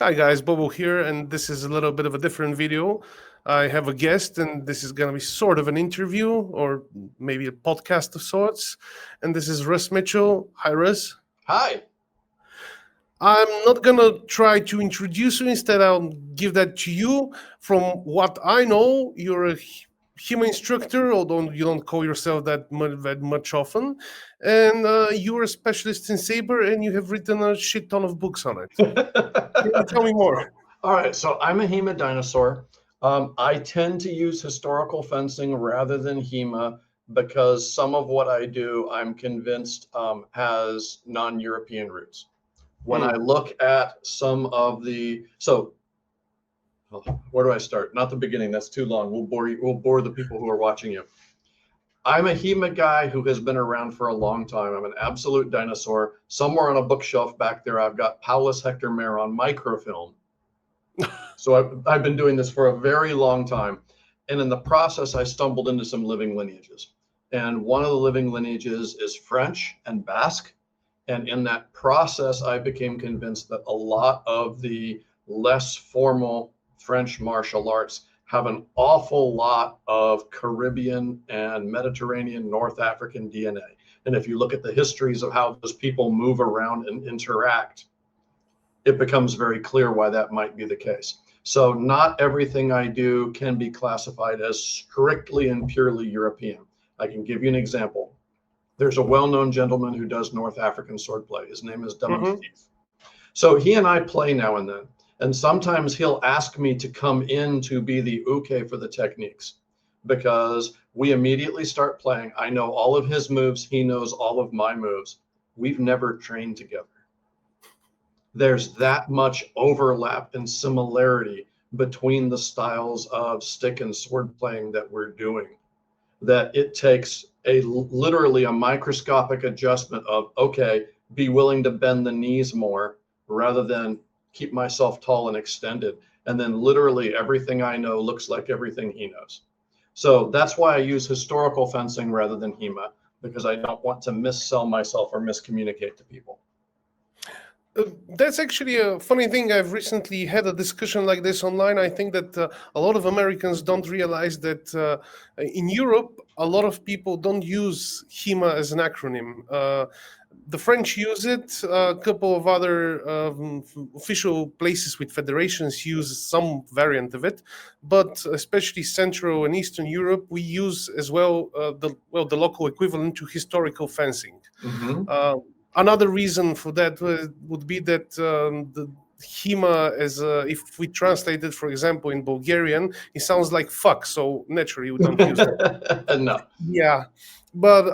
Hi guys, Bobo here, and this is a little bit of a different video. I have a guest, and this is going to be sort of an interview or maybe a podcast of sorts. And this is Russ Mitchell. Hi, Russ. Hi. I'm not going to try to introduce you. Instead, I'll give that to you. From what I know, you're a HEMA instructor, although you don't call yourself that much often. And you're a specialist in Sabre, and you have written a shit ton of books on it. Can you tell me more? All right, so I'm a HEMA dinosaur. I tend to use historical fencing rather than HEMA because some of what I do, I'm convinced, has non-European roots. When I look at some of where do I start? Not the beginning, that's too long. We'll bore the people who are watching you. I'm a HEMA guy who has been around for a long time. I'm an absolute dinosaur. Somewhere on a bookshelf back there, I've got Paulus Hector Mayer on microfilm. So I've been doing this for a very long time. And in the process, I stumbled into some living lineages. And one of the living lineages is French and Basque. And in that process, I became convinced that a lot of the less formal French martial arts have an awful lot of Caribbean and Mediterranean, North African DNA. And if you look at the histories of how those people move around and interact, it becomes very clear why that might be the case. So not everything I do can be classified as strictly and purely European. I can give you an example. There's a well-known gentleman who does North African swordplay. His name is Steve. So he and I play now and then. And sometimes he'll ask me to come in to be the uke for the techniques because we immediately start playing. I know all of his moves. He knows all of my moves. We've never trained together. There's that much overlap and similarity between the styles of stick and sword playing that we're doing that it takes literally a microscopic adjustment of, okay, be willing to bend the knees more rather than keep myself tall and extended. And then literally everything I know looks like everything he knows. So that's why I use historical fencing rather than HEMA, because I don't want to missell myself or miscommunicate to people. That's actually a funny thing. I've recently had a discussion like this online. I think that a lot of Americans don't realize that in Europe, a lot of people don't use HEMA as an acronym. The French use it. A couple of other official places with federations use some variant of it, but especially Central and Eastern Europe, we use as well the local equivalent to historical fencing. Another reason for that would be that the HEMA, if we translate it, for example, in Bulgarian, it sounds like fuck. So naturally, we don't use it. No. Yeah. But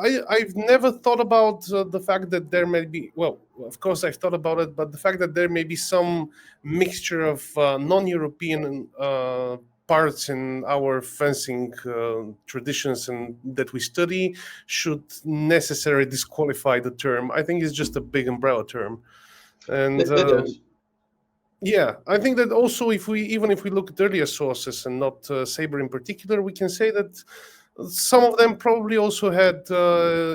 I've never thought about the fact that there may be, well, of course I've thought about it, but the fact that there may be some mixture of non-European parts in our fencing traditions and that we study should necessarily disqualify the term. I think it's just a big umbrella term. And it is. Yeah, I think that also if we look at earlier sources and not Sabre in particular, we can say that some of them probably also had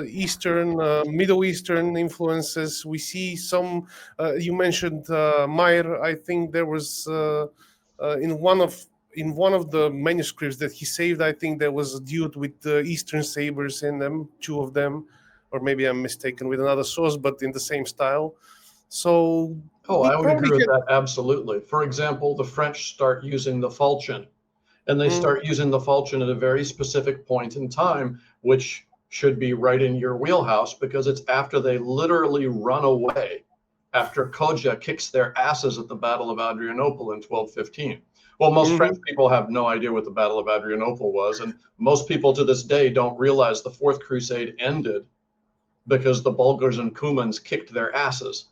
Eastern, Middle Eastern influences. We see some, you mentioned Meyer. I think there was in one of the manuscripts that he saved, I think there was a dude with Eastern sabers in them, two of them, or maybe I'm mistaken with another source, but in the same style. So I would agree with that, absolutely. For example, the French start using the falchion. And they start using the falchion at a very specific point in time, which should be right in your wheelhouse because it's after they literally run away after Koja kicks their asses at the Battle of Adrianople in 1215. Well, most French people have no idea what the Battle of Adrianople was. And most people to this day don't realize the Fourth Crusade ended because the Bulgars and Cumans kicked their asses.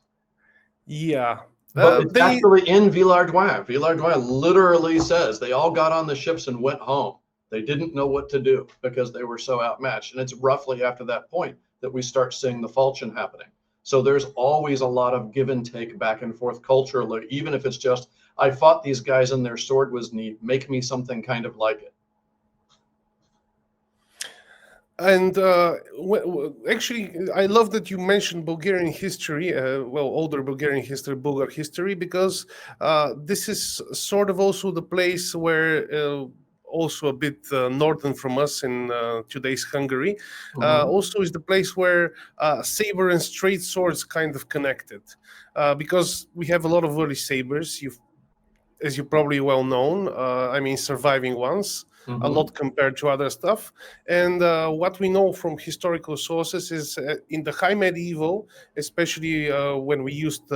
Yeah. But it's actually in Villard-Douai. Villard-Douai literally says they all got on the ships and went home. They didn't know what to do because they were so outmatched. And it's roughly after that point that we start seeing the falchion happening. So there's always a lot of give and take back and forth culturally, even if it's just, I fought these guys and their sword was neat. Make me something kind of like it. And actually, I love that you mentioned Bulgarian history, older Bulgarian history, Bulgar history, because this is sort of also the place where, also a bit northern from us in today's Hungary, Mhm. also is the place where saber and straight swords kind of connected. Because we have a lot of early sabers. As you probably well known, I mean, surviving ones, a Mhm. lot compared to other stuff. And what we know from historical sources is in the high medieval, especially when we used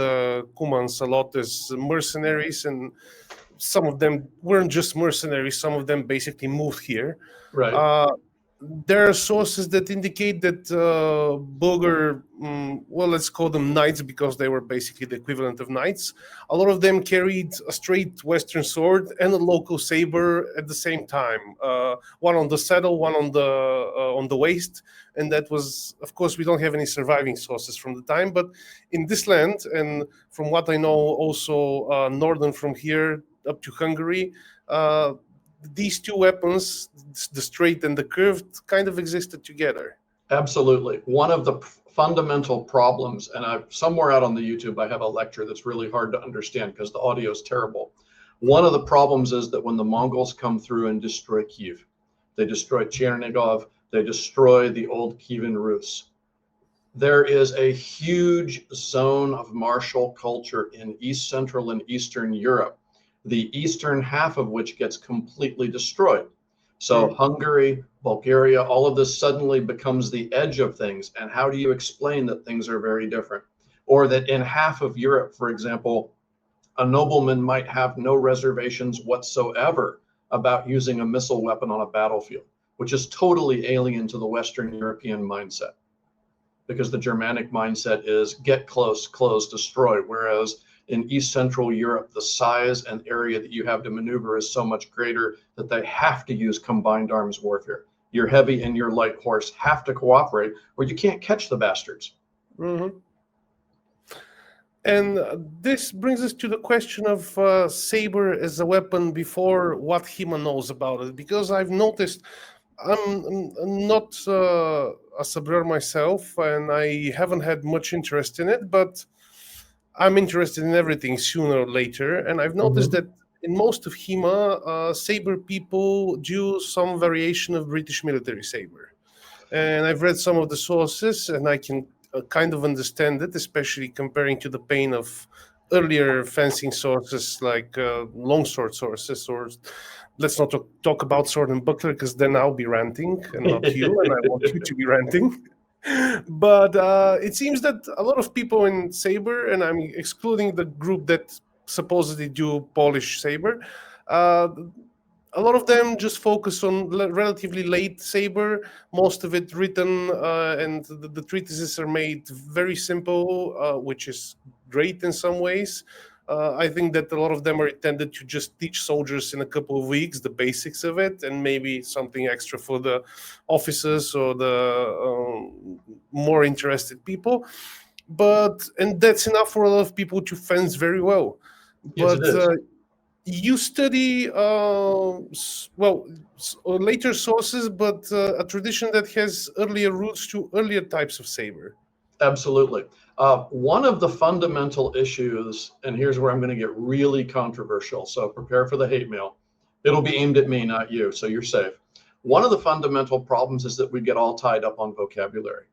Kumans a lot as mercenaries, and some of them weren't just mercenaries, some of them basically moved here. Right. Uh, there are sources that indicate that Bulgar, well, let's call them knights because they were basically the equivalent of knights. A lot of them carried a straight Western sword and a local saber at the same time, one on the saddle, one on the waist, and that was, of course, we don't have any surviving sources from the time, but in this land, and from what I know, also northern from here up to Hungary. These two weapons, the straight and the curved, kind of existed together. Absolutely. One of the fundamental problems, and I somewhere out on the YouTube, I have a lecture that's really hard to understand because the audio is terrible. One of the problems is that when the Mongols come through and destroy Kiev, they destroy Chernigov, they destroy the old Kievan Rus. There is a huge zone of martial culture in East Central and Eastern Europe, the eastern half of which gets completely destroyed. So Mm. Hungary, Bulgaria, all of this suddenly becomes the edge of things. And how do you explain that things are very different? Or that in half of Europe, for example, a nobleman might have no reservations whatsoever about using a missile weapon on a battlefield, which is totally alien to the Western European mindset, because the Germanic mindset is get close, close, destroy. Whereas in East Central Europe, the size and area that you have to maneuver is so much greater that they have to use combined arms warfare. Your heavy and your light horse have to cooperate, or you can't catch the bastards. Hmm. And this brings us to the question of saber as a weapon before what Hema knows about it, because I've noticed I'm not a saber myself, and I haven't had much interest in it, but I'm interested in everything sooner or later, and I've noticed Mhm. that in most of HEMA, saber people do some variation of British military saber. And I've read some of the sources, and I can kind of understand it, especially comparing to the pain of earlier fencing sources like longsword sources, or let's not talk about sword and buckler because then I'll be ranting and not you, and I want you to be ranting. But it seems that a lot of people in saber, and I'm excluding the group that supposedly do Polish saber, uh, a lot of them just focus on relatively late saber. Most of it written, and the treatises are made very simple, which is great in some ways. I think that a lot of them are intended to just teach soldiers in a couple of weeks the basics of it, and maybe something extra for the officers or the more interested people. But and that's enough for a lot of people to fence very well. Yes, it But is. you study later sources, but a tradition that has earlier roots to earlier types of saber. Absolutely. One of the fundamental issues, and here's where I'm going to get really controversial, so prepare for the hate mail. It'll be aimed at me, not you, so you're safe. One of the fundamental problems is that we get all tied up on vocabulary.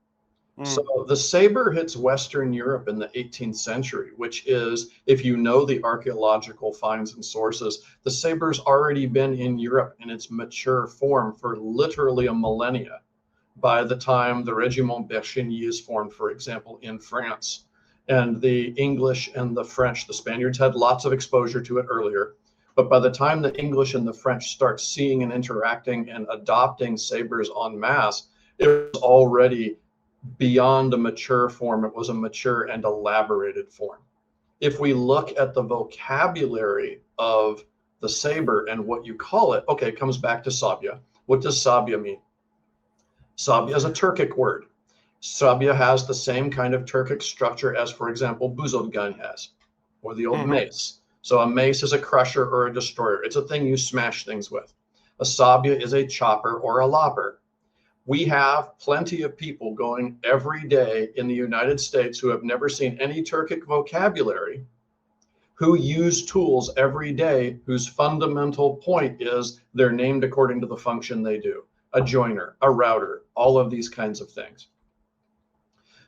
So Mm. the saber hits Western Europe in the 18th century, which is, if you know the archaeological finds and sources, the saber's already been in Europe in its mature form for literally a millennia by the time the Regiment Berchigny is formed, for example, in France. And the English and the French, the Spaniards had lots of exposure to it earlier. But by the time the English and the French start seeing and interacting and adopting sabers en masse, it was already beyond a mature form. It was a mature and elaborated form. If we look at the vocabulary of the saber and what you call it, okay, it comes back to sabia. What does sabia mean? Sabia is a Turkic word. Sabia has the same kind of Turkic structure as, for example, buzodgan has, or the old Hmm. mace. So a mace is a crusher or a destroyer. It's a thing you smash things with. A sabia is a chopper or a lopper. We have plenty of people going every day in the United States who have never seen any Turkic vocabulary, who use tools every day whose fundamental point is they're named according to the function they do. A joiner, a router, all of these kinds of things.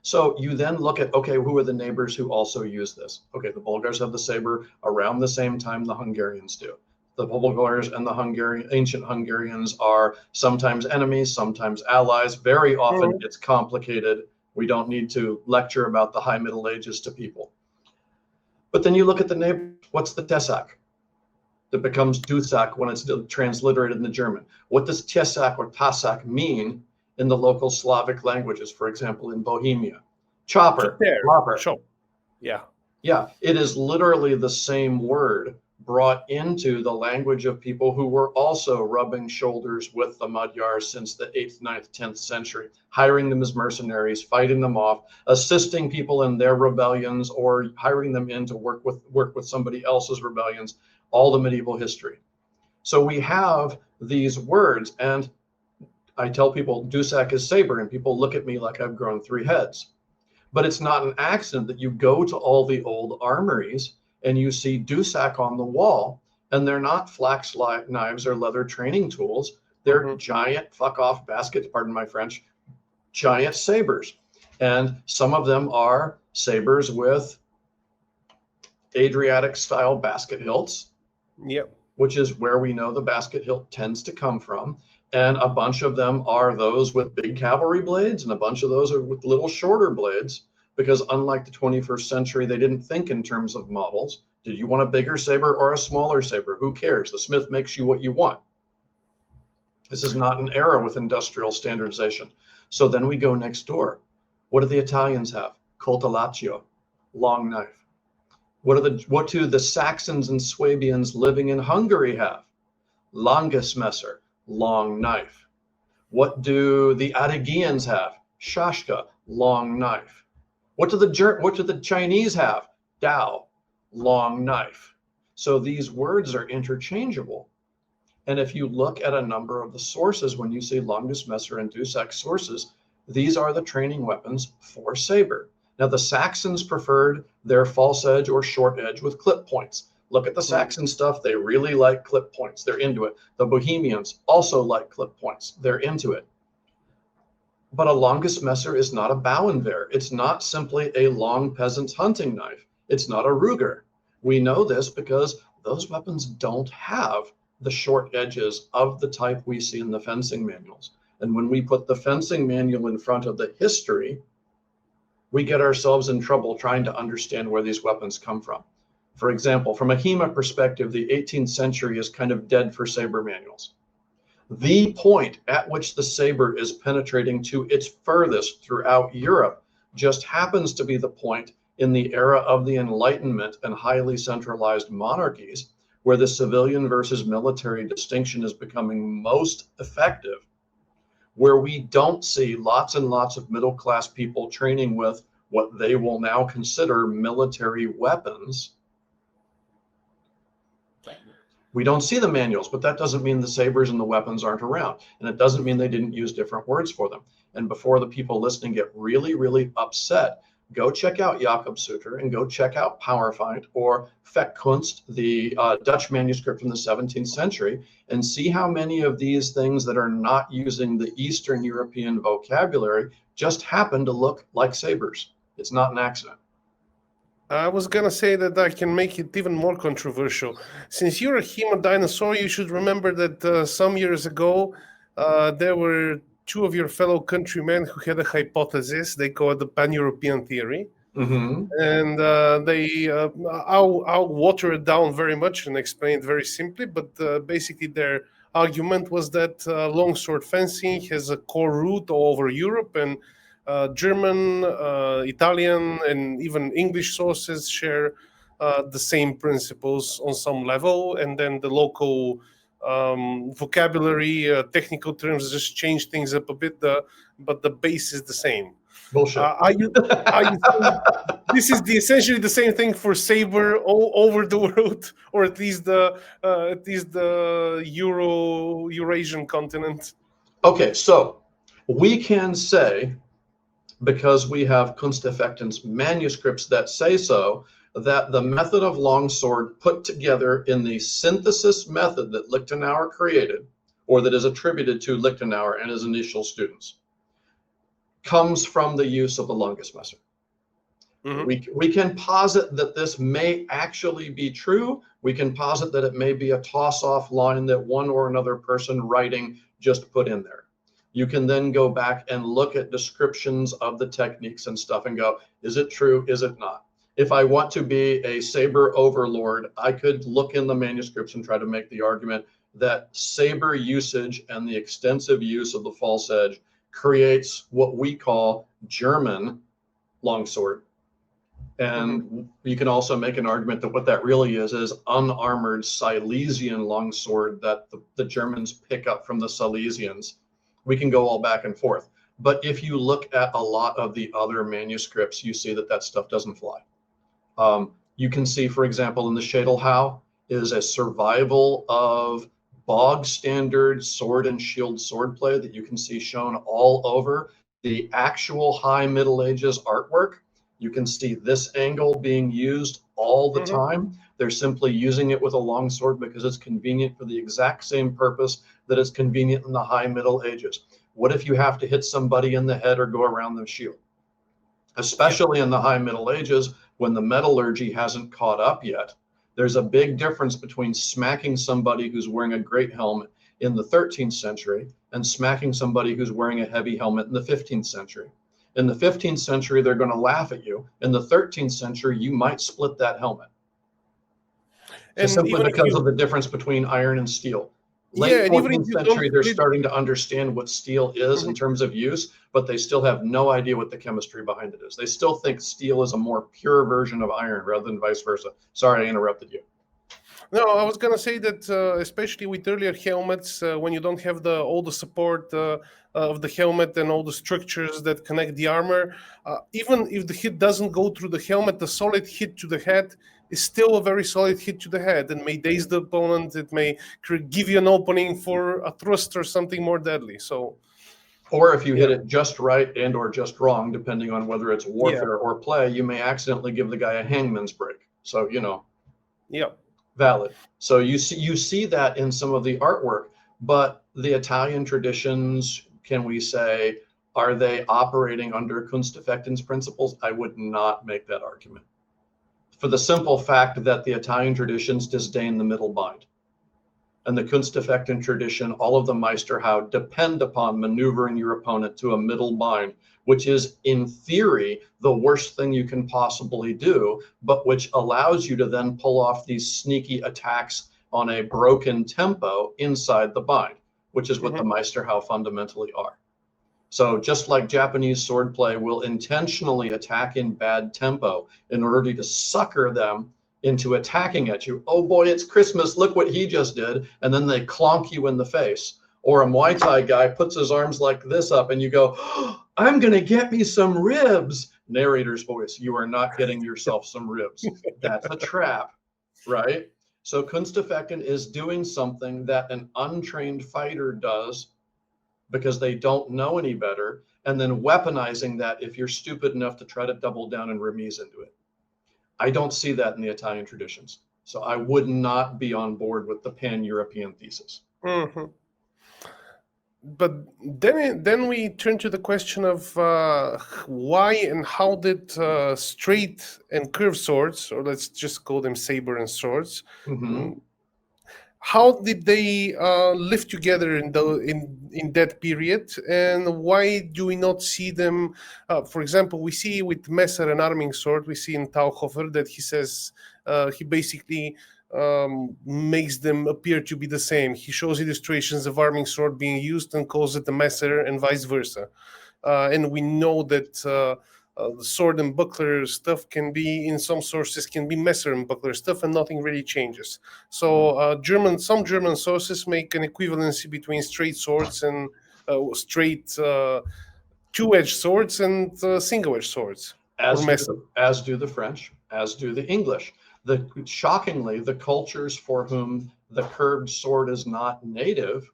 So you then look at, okay, who are the neighbors who also use this? Okay, the Bulgars have the saber around the same time the Hungarians do. The Bulgars and the ancient Hungarians are sometimes enemies, sometimes allies. Very often it's complicated. We don't need to lecture about the high Middle Ages to people. But then you look at the neighbors. What's the Tesak? That becomes Dusak when it's transliterated in the German. What does Tesak or Tasak mean in the local Slavic languages, for example, in Bohemia? Chopper, chopper. Sure. Yeah. Yeah, it is literally the same word brought into the language of people who were also rubbing shoulders with the Magyars since the 8th, 9th, 10th century, hiring them as mercenaries, fighting them off, assisting people in their rebellions, or hiring them in to work with somebody else's rebellions, all the medieval history. So we have these words, and I tell people Dusak is saber, and people look at me like I've grown 3 heads. But it's not an accident that you go to all the old armories and you see Dusak on the wall, and they're not flax knives or leather training tools. They're giant fuck off baskets, pardon my French, giant sabers. And some of them are sabers with Adriatic style basket hilts. Yep. Which is where we know the basket hilt tends to come from. And a bunch of them are those with big cavalry blades, and a bunch of those are with little shorter blades, because unlike the 21st century, they didn't think in terms of models. Did you want a bigger saber or a smaller saber? Who cares? The smith makes you what you want. This is not an era with industrial standardization. So then we go next door. What do the Italians have? Coltellaccio, long knife. What do the Saxons and Swabians living in Hungary have? Langesmesser, long knife. What do the Adagians have? Shashka, long knife. What do the Chinese have? Dao, long knife. So these words are interchangeable. And if you look at a number of the sources, when you see Langesmesser and Dusak sources, these are the training weapons for saber. Now, the Saxons preferred their false edge or short edge with clip points. Look at the Saxon stuff. They really like clip points. They're into it. The Bohemians also like clip points. They're into it. But a Langesmesser is not a Bauernwehr. It's not simply a long peasant's hunting knife. It's not a Ruger. We know this because those weapons don't have the short edges of the type we see in the fencing manuals. And when we put the fencing manual in front of the history, we get ourselves in trouble trying to understand where these weapons come from. For example, from a HEMA perspective, the 18th century is kind of dead for saber manuals. The point at which the saber is penetrating to its furthest throughout Europe just happens to be the point in the era of the Enlightenment and highly centralized monarchies, where the civilian versus military distinction is becoming most effective, where we don't see lots and lots of middle-class people training with what they will now consider military weapons. We don't see the manuals, but that doesn't mean the sabers and the weapons aren't around. And it doesn't mean they didn't use different words for them. And before the people listening get really, really upset, go check out Jakobsutter and go check out Powerfight or Fechtkunst, the Dutch manuscript from the 17th century, and see how many of these things that are not using the Eastern European vocabulary just happen to look like sabers. It's not an accident. I was going to say that I can make it even more controversial. Since you're a HEMA dinosaur, you should remember that some years ago, there were 2 of your fellow countrymen who had a hypothesis. They call it the pan-European theory. Mm-hmm. And I'll water it down very much and explain it very simply. But basically, their argument was that longsword fencing has a core root all over Europe, and German, Italian, and even English sources share the same principles on some level, and then the local vocabulary, technical terms just change things up a bit, but the base is the same. Bullshit. This is essentially the same thing for saber all over the world, or at least the Eurasian continent. Okay, so We can say, because we have Kunsteffekten's manuscripts that say so, that the method of longsword put together in the synthesis method that Lichtenauer created, or that is attributed to Lichtenauer and his initial students, comes from the use of the Langesmesser. We can posit that this may actually be true. We can posit that it may be a toss-off line that one or another person writing just put in there. You can then go back and look at descriptions of the techniques and stuff and go, is it true? Is it not? If I want to be a saber overlord, I could look in the manuscripts and try to make the argument that saber usage and the extensive use of the false edge creates what we call German longsword. And you can also make an argument that what that really is unarmored Silesian longsword that the Germans pick up from the Silesians. We can go all back and forth. But if you look at a lot of the other manuscripts, you see that that stuff doesn't fly. You can see, for example, in the Schädelhau is a survival of bog standard sword and shield swordplay that you can see shown all over the actual High Middle Ages artwork. You can see this angle being used all the time. They're simply using it with a longsword because it's convenient for the exact same purpose that is convenient in the High Middle Ages. What if you have to hit somebody in the head or go around the shield? Especially in the High Middle Ages, when the metallurgy hasn't caught up yet. There's a big difference between smacking somebody who's wearing a great helmet in the 13th century and smacking somebody who's wearing a heavy helmet in the 15th century. In the 15th century, they're going to laugh at you. In the 13th century, you might split that helmet. And simply because of the difference between iron and steel. Late 14th century, they're starting to understand what steel is in terms of use, but they still have no idea what the chemistry behind it is. They still think steel is a more pure version of iron rather than vice versa. Sorry, I interrupted you. No, I was going to say that especially with earlier helmets, when you don't have all the support of the helmet and all the structures that connect the armor, even if the hit doesn't go through the helmet, the solid hit to the head is still a very solid hit to the head and may daze the opponent. It may give you an opening for a thrust or something more deadly. So, or if you hit it just right and or just wrong, depending on whether it's warfare or play, you may accidentally give the guy a hangman's break. So, you know. Yeah. Valid. So you see that in some of the artwork, but the Italian traditions, can we say, are they operating under Kunsteffekten's principles? I would not make that argument, for the simple fact that the Italian traditions disdain the middle bind. And the Kunsteffekten tradition, all of the Meisterhau depend upon maneuvering your opponent to a middle bind, which is in theory the worst thing you can possibly do, but which allows you to then pull off these sneaky attacks on a broken tempo inside the bind, which is what the Meisterhau fundamentally are. So just like Japanese swordplay will intentionally attack in bad tempo in order to sucker them into attacking at you. Oh boy, it's Christmas, look what he just did. And then they clonk you in the face. Or a Muay Thai guy puts his arms like this up and you go, oh, I'm going to get me some ribs. Narrator's voice, you are not getting yourself some ribs. That's a trap, right? So Kunsteffekten is doing something that an untrained fighter does because they don't know any better, and then weaponizing that if you're stupid enough to try to double down and remise into it. I don't see that in the Italian traditions. So I would not be on board with the pan-European thesis. But then we turn to the question of why and how did straight and curved swords, or let's just call them saber and swords, how did they live together in that period, and why do we not see them? For example, we see with Messer and arming sword, we see in Tauhofer that he says he basically makes them appear to be the same. He shows illustrations of arming sword being used and calls it the Messer and vice versa. And we know that the sword and buckler stuff can be, in some sources, can be Messer and buckler stuff, and nothing really changes. So some German sources make an equivalency between straight swords and straight two-edged swords and single-edged swords. As do the French, as do the English. Shockingly, the cultures for whom the curved sword is not native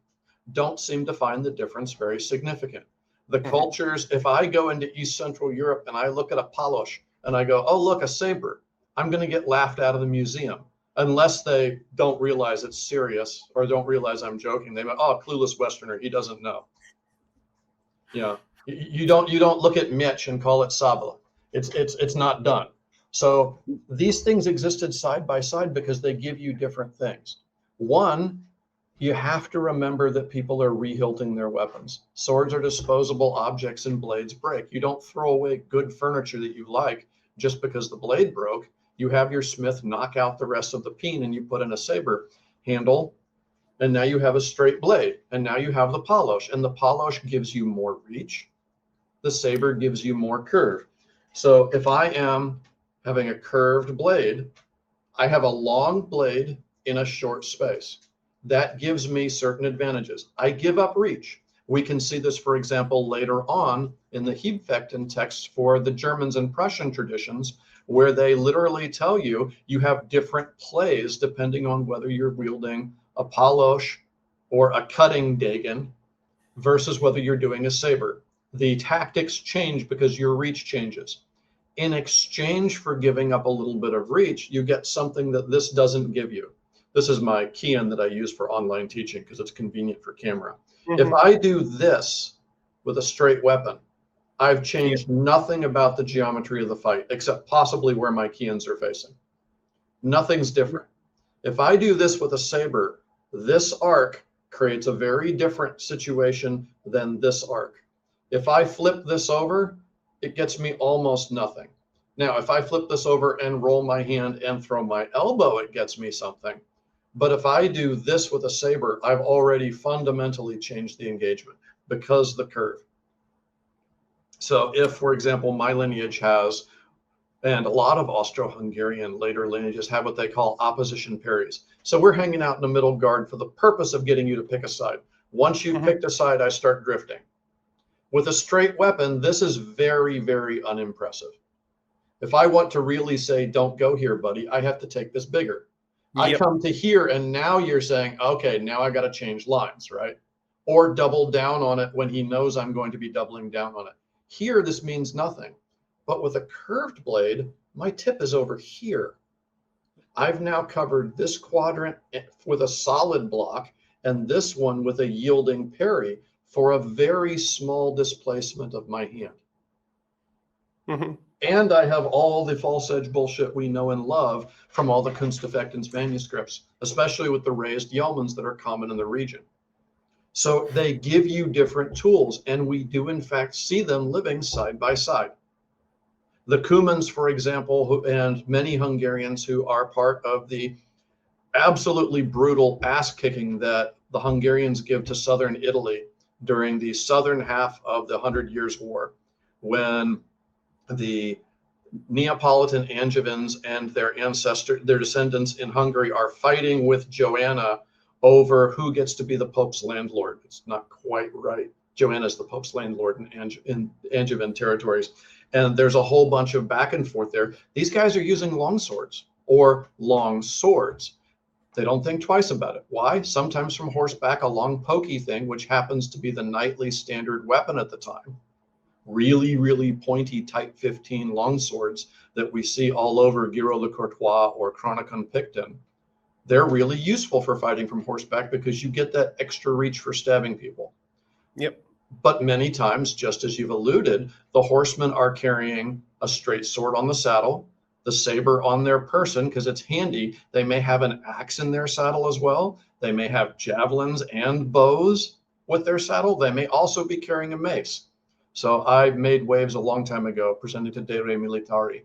don't seem to find the difference very significant. The cultures, if I go into East Central Europe and I look at a palosh and I go, oh, look, a saber, I'm going to get laughed out of the museum unless they don't realize it's serious or don't realize I'm joking. They go, oh, clueless Westerner, he doesn't know. You don't look at Mitch and call it Sable. It's not done. So these things existed side by side because they give you different things. One, you have to remember that people are rehilting their weapons. Swords are disposable objects and blades break. You don't throw away good furniture that you like just because the blade broke. You have your smith knock out the rest of the peen and you put in a saber handle, and now you have a straight blade, and now you have the palosh, and the palosh gives you more reach. The saber gives you more curve. So if I am having a curved blade, I have a long blade in a short space. That gives me certain advantages. I give up reach. We can see this, for example, later on in the Hebfechten texts for the Germans and Prussian traditions, where they literally tell you you have different plays depending on whether you're wielding a palosh or a cutting dagger versus whether you're doing a saber. The tactics change because your reach changes. In exchange for giving up a little bit of reach, you get something that this doesn't give you. This is my key-in that I use for online teaching because it's convenient for camera. If I do this with a straight weapon, I've changed nothing about the geometry of the fight, except possibly where my key-ins are facing. Nothing's different. If I do this with a saber, this arc creates a very different situation than this arc. If I flip this over, it gets me almost nothing. Now, if I flip this over and roll my hand and throw my elbow, it gets me something. But if I do this with a saber, I've already fundamentally changed the engagement because the curve. So if, for example, my lineage has, and a lot of Austro-Hungarian later lineages have what they call opposition parries. So we're hanging out in the middle guard for the purpose of getting you to pick a side. Once you've picked a side, I start drifting. With a straight weapon, this is very, very unimpressive. If I want to really say, don't go here, buddy, I have to take this bigger. I come to here and now you're saying, okay, now I got to change lines, right? Or double down on it when he knows I'm going to be doubling down on it. Here, this means nothing. But with a curved blade, my tip is over here. I've now covered this quadrant with a solid block and this one with a yielding parry for a very small displacement of my hand. And I have all the false edge bullshit we know and love from all the Kunsteffektens manuscripts, especially with the raised yeomans that are common in the region. So they give you different tools, and we do in fact see them living side by side. The Cumans, for example, and many Hungarians who are part of the absolutely brutal ass kicking that the Hungarians give to southern Italy during the southern half of the 100 Years' War, when the Neapolitan Angevins and their descendants in Hungary are fighting with Joanna over who gets to be the Pope's landlord. It's not quite right. Joanna's the Pope's landlord in Angevin territories. And there's a whole bunch of back and forth there. These guys are using long swords or long swords. They don't think twice about it. Why? Sometimes from horseback, a long pokey thing, which happens to be the knightly standard weapon at the time. Really, really pointy Type 15 long swords that we see all over Giro le Courtois or Chronicon Picton. They're really useful for fighting from horseback because you get that extra reach for stabbing people. But many times, just as you've alluded, the horsemen are carrying a straight sword on the saddle, the saber on their person because it's handy. They may have an axe in their saddle as well. They may have javelins and bows with their saddle. They may also be carrying a mace. So I made waves a long time ago presenting to De Re Militari,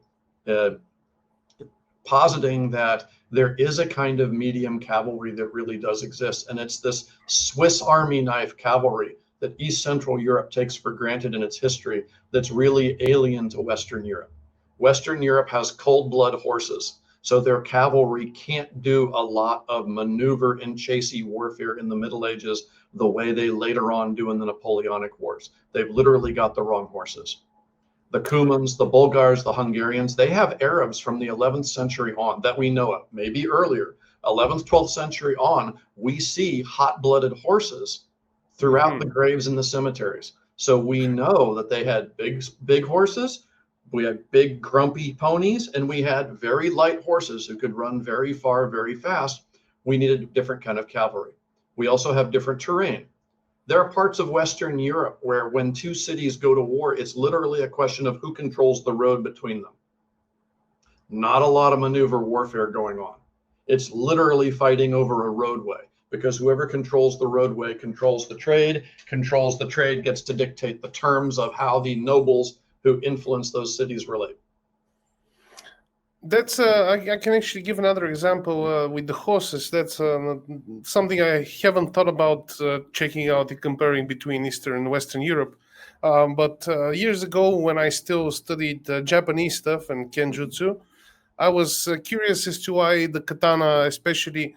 positing that there is a kind of medium cavalry that really does exist. And it's this Swiss Army knife cavalry that East Central Europe takes for granted in its history that's really alien to Western Europe. Western Europe has cold blood horses, so their cavalry can't do a lot of maneuver and chasey warfare in the Middle Ages the way they later on do in the Napoleonic Wars. They've literally got the wrong horses. The Cumans, the Bulgars, the Hungarians, they have Arabs from the 11th century on that we know of, maybe earlier. 11th, 12th century on, we see hot-blooded horses throughout the graves in the cemeteries. So we know that they had big horses, we had big grumpy ponies, and we had very light horses who could run very far, very fast. We needed a different kind of cavalry. We also have different terrain. There are parts of Western Europe where when two cities go to war, it's literally a question of who controls the road between them. Not a lot of maneuver warfare going on. It's literally fighting over a roadway, because whoever controls the roadway controls the trade gets to dictate the terms of how the nobles who influence those cities relate. That's I can actually give another example with the horses. That's something I haven't thought about checking out and comparing between Eastern and Western Europe. But years ago, when I still studied Japanese stuff and Kenjutsu, I was curious as to why the katana, especially,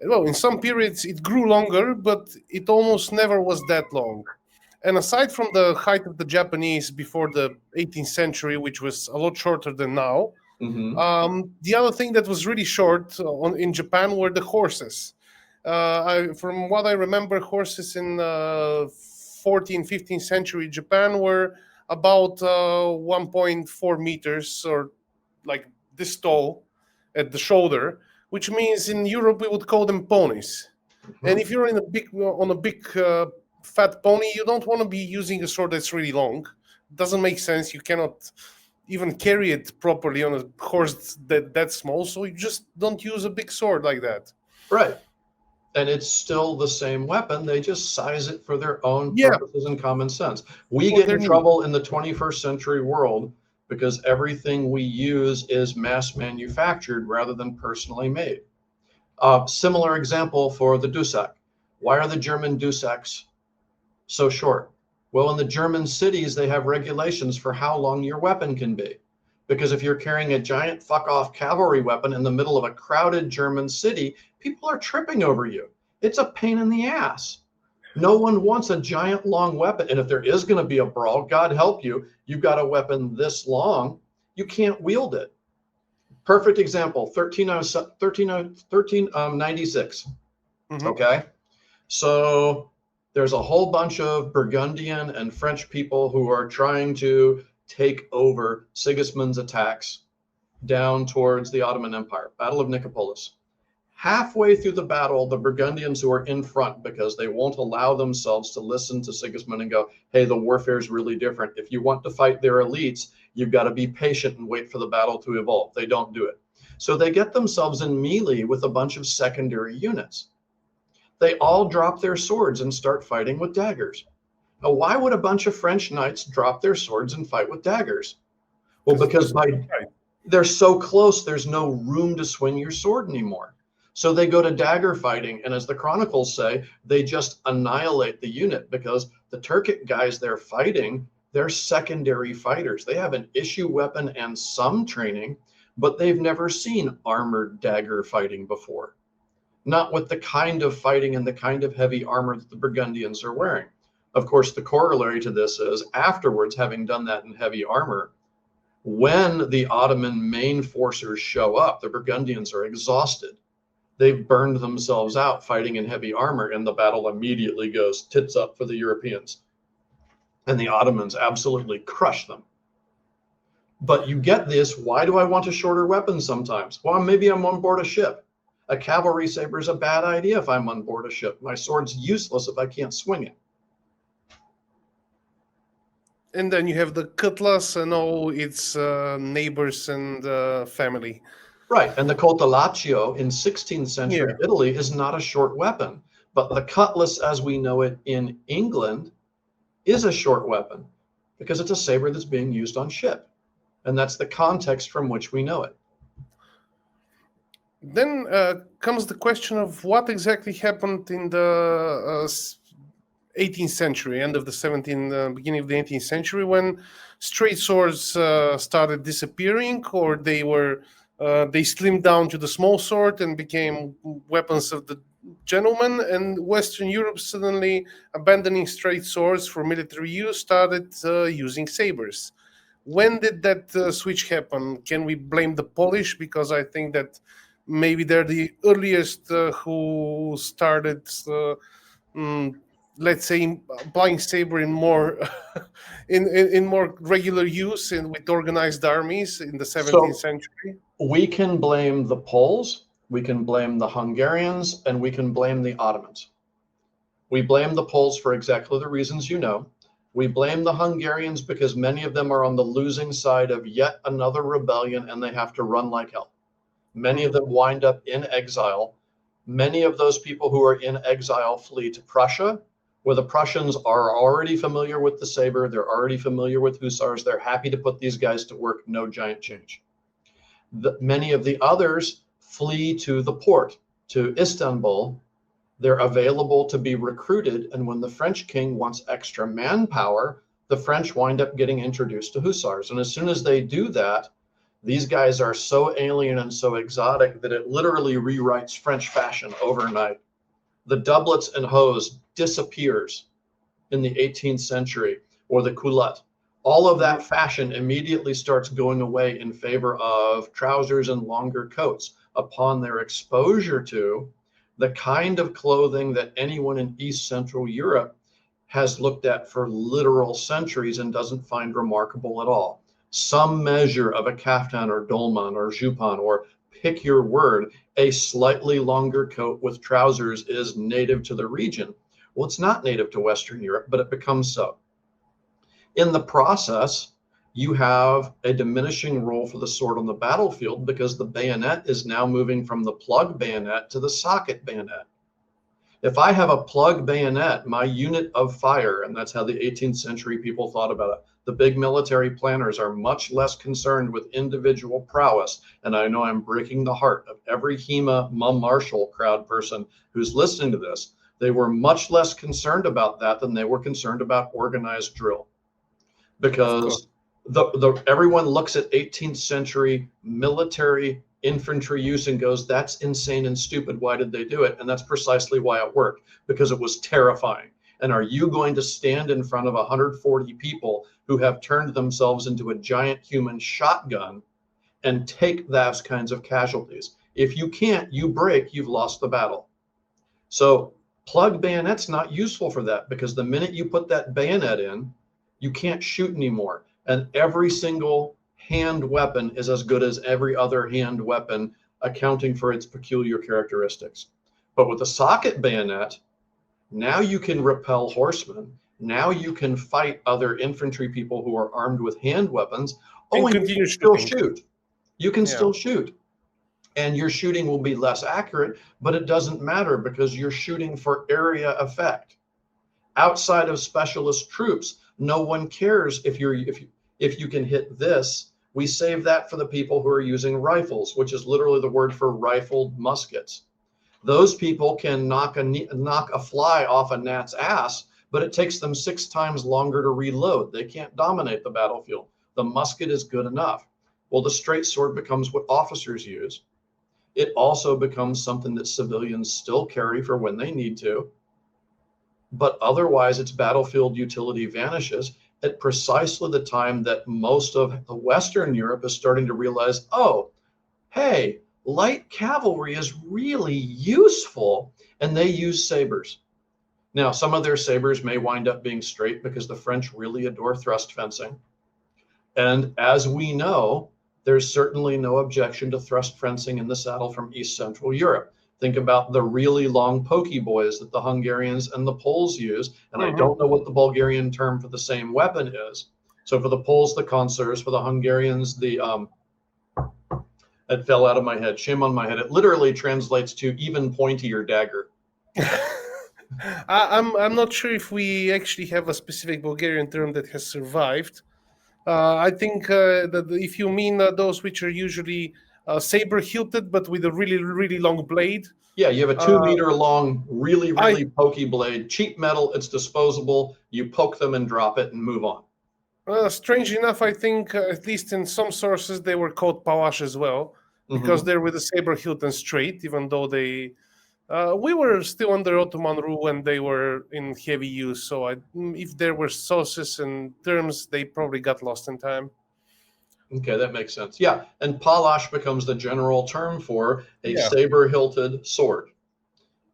well, in some periods it grew longer, but it almost never was that long. And aside from the height of the Japanese before the 18th century, which was a lot shorter than now, Mm-hmm. the other thing that was really short in Japan were the horses. From what I remember, horses in 14th, 15th century Japan were about 1.4 meters, or like this tall at the shoulder, which means in Europe we would call them ponies. Mm-hmm. And if you're on a big fat pony, you don't want to be using a sword that's really long. It doesn't make sense. You cannot even carry it properly on a horse that small, so you just don't use a big sword like that. Right. And it's still the same weapon. They just size it for their own Yeah, purposes and common sense. We for get their in need. trouble in the 21st century world because everything we use is mass manufactured rather than personally made. Similar example for the Dusak. Why are the German Dusaks so short? Well, in the German cities, they have regulations for how long your weapon can be. Because if you're carrying a giant fuck off cavalry weapon in the middle of a crowded German city, people are tripping over you. It's a pain in the ass. No one wants a giant long weapon. And if there is going to be a brawl, God help you, you've got a weapon this long, you can't wield it. Perfect example, 1396. Mhm. Okay. So there's a whole bunch of Burgundian and French people who are trying to take over Sigismund's attacks down towards the Ottoman Empire, Battle of Nicopolis. Halfway through the battle, the Burgundians who are in front, because they won't allow themselves to listen to Sigismund and go, hey, the warfare is really different. If you want to fight their elites, you've got to be patient and wait for the battle to evolve. They don't do it. So they get themselves in melee with a bunch of secondary units. They all drop their swords and start fighting with daggers. Now, why would a bunch of French knights drop their swords and fight with daggers? Well, because they're so close, there's no room to swing your sword anymore. So they go to dagger fighting, and as the chronicles say, they just annihilate the unit, because the Turkic guys they're fighting, they're secondary fighters. They have an issue weapon and some training, but they've never seen armored dagger fighting before. Not with the kind of fighting and the kind of heavy armor that the Burgundians are wearing. Of course, the corollary to this is, afterwards, having done that in heavy armor, when the Ottoman main forces show up, the Burgundians are exhausted. They've burned themselves out fighting in heavy armor, and the battle immediately goes tits up for the Europeans. And the Ottomans absolutely crush them. But you get this, why do I want a shorter weapon sometimes? Well, maybe I'm on board a ship. A cavalry saber is a bad idea if I'm on board a ship. My sword's useless if I can't swing it. And then you have the cutlass and all its neighbors and family. Right, and the coltellaccio in 16th century Yeah. Italy is not a short weapon, but the cutlass as we know it in England is a short weapon because it's a saber that's being used on ship. And that's the context from which we know it. Then comes the question of what exactly happened in the 18th century, end of the 17th, beginning of the 18th century, when straight swords started disappearing, or they slimmed down to the small sword and became weapons of the gentleman, and Western Europe suddenly, abandoning straight swords for military use, started using sabers. When did that switch happen? Can we blame the Polish? Because I think that maybe they're the earliest who started let's say, applying saber in more in more regular use and with organized armies in the 17th So century? we can blame the Poles, we can blame the Hungarians, and we can blame the Ottomans. We blame the Poles for exactly the reasons you know. We blame the Hungarians because many of them are on the losing side of yet another rebellion and they have to run like hell. Many of them wind up in exile. Many of those people who are in exile flee to Prussia, where the Prussians are already familiar with the saber. They're already familiar with hussars. They're happy to put these guys to work. No giant change. Many of the others flee to the port, to Istanbul. They're available to be recruited. And when the French king wants extra manpower, the French wind up getting introduced to hussars. And as soon as they do that, these guys are so alien and so exotic that it literally rewrites French fashion overnight. The doublets and hose disappears in the 18th century, or the culotte. All of that fashion immediately starts going away in favor of trousers and longer coats upon their exposure to the kind of clothing that anyone in East Central Europe has looked at for literal centuries and doesn't find remarkable at all. Some measure of a kaftan or dolman or jupon, or pick your word, a slightly longer coat with trousers is native to the region. Well, it's not native to Western Europe, but it becomes so. In the process, you have a diminishing role for the sword on the battlefield because the bayonet is now moving from the plug bayonet to the socket bayonet. If I have a plug bayonet, my unit of fire, and that's how the 18th century people thought about it, the big military planners are much less concerned with individual prowess. And I know I'm breaking the heart of every HEMA Marshall crowd person who's listening to this. They were much less concerned about that than they were concerned about organized drill. Because everyone looks at 18th century military infantry use and goes, that's insane and stupid. Why did they do it? And that's precisely why it worked, because it was terrifying. And are you going to stand in front of 140 people who have turned themselves into a giant human shotgun and take those kinds of casualties? If you can't, you break, you've lost the battle. So plug bayonet's not useful for that, because the minute you put that bayonet in, you can't shoot anymore. And every single hand weapon is as good as every other hand weapon, accounting for its peculiar characteristics. But with the socket bayonet, now you can repel horsemen. Now you can fight other infantry people who are armed with hand weapons. Oh, and you can still shoot. You can still shoot. And your shooting will be less accurate, but it doesn't matter because you're shooting for area effect. Outside of specialist troops, no one cares if you can hit this. We save that for the people who are using rifles, which is literally the word for rifled muskets. Those people can knock a fly off a gnat's ass, but it takes them 6 times longer to reload. They can't dominate the battlefield. The musket is good enough. Well, the straight sword becomes what officers use. It also becomes something that civilians still carry for when they need to. But otherwise, its battlefield utility vanishes at precisely the time that most of Western Europe is starting to realize, oh, hey, light cavalry is really useful, and they use sabers. Now, some of their sabers may wind up being straight because the French really adore thrust fencing. And as we know, there's certainly no objection to thrust fencing in the saddle from East Central Europe. Think about the really long pokey boys that the Hungarians and the Poles use. And I don't know what the Bulgarian term for the same weapon is. So for the Poles, the konsurs, for the Hungarians, it fell out of my head. Shame on my head. It literally translates to even pointier dagger. I'm not sure if we actually have a specific Bulgarian term that has survived. I think that if you mean those which are usually saber hilted, but with a really, really long blade. Yeah, you have a 2 meter long, really, really pokey blade, cheap metal. It's disposable. You poke them and drop it and move on. Strange enough, I think at least in some sources they were called pawash as well, because they're with a saber hilt and straight, even though we were still under Ottoman rule when they were in heavy use. So if there were sources and terms, they probably got lost in time. Okay, that makes sense. Yeah, and palash becomes the general term for a saber-hilted sword.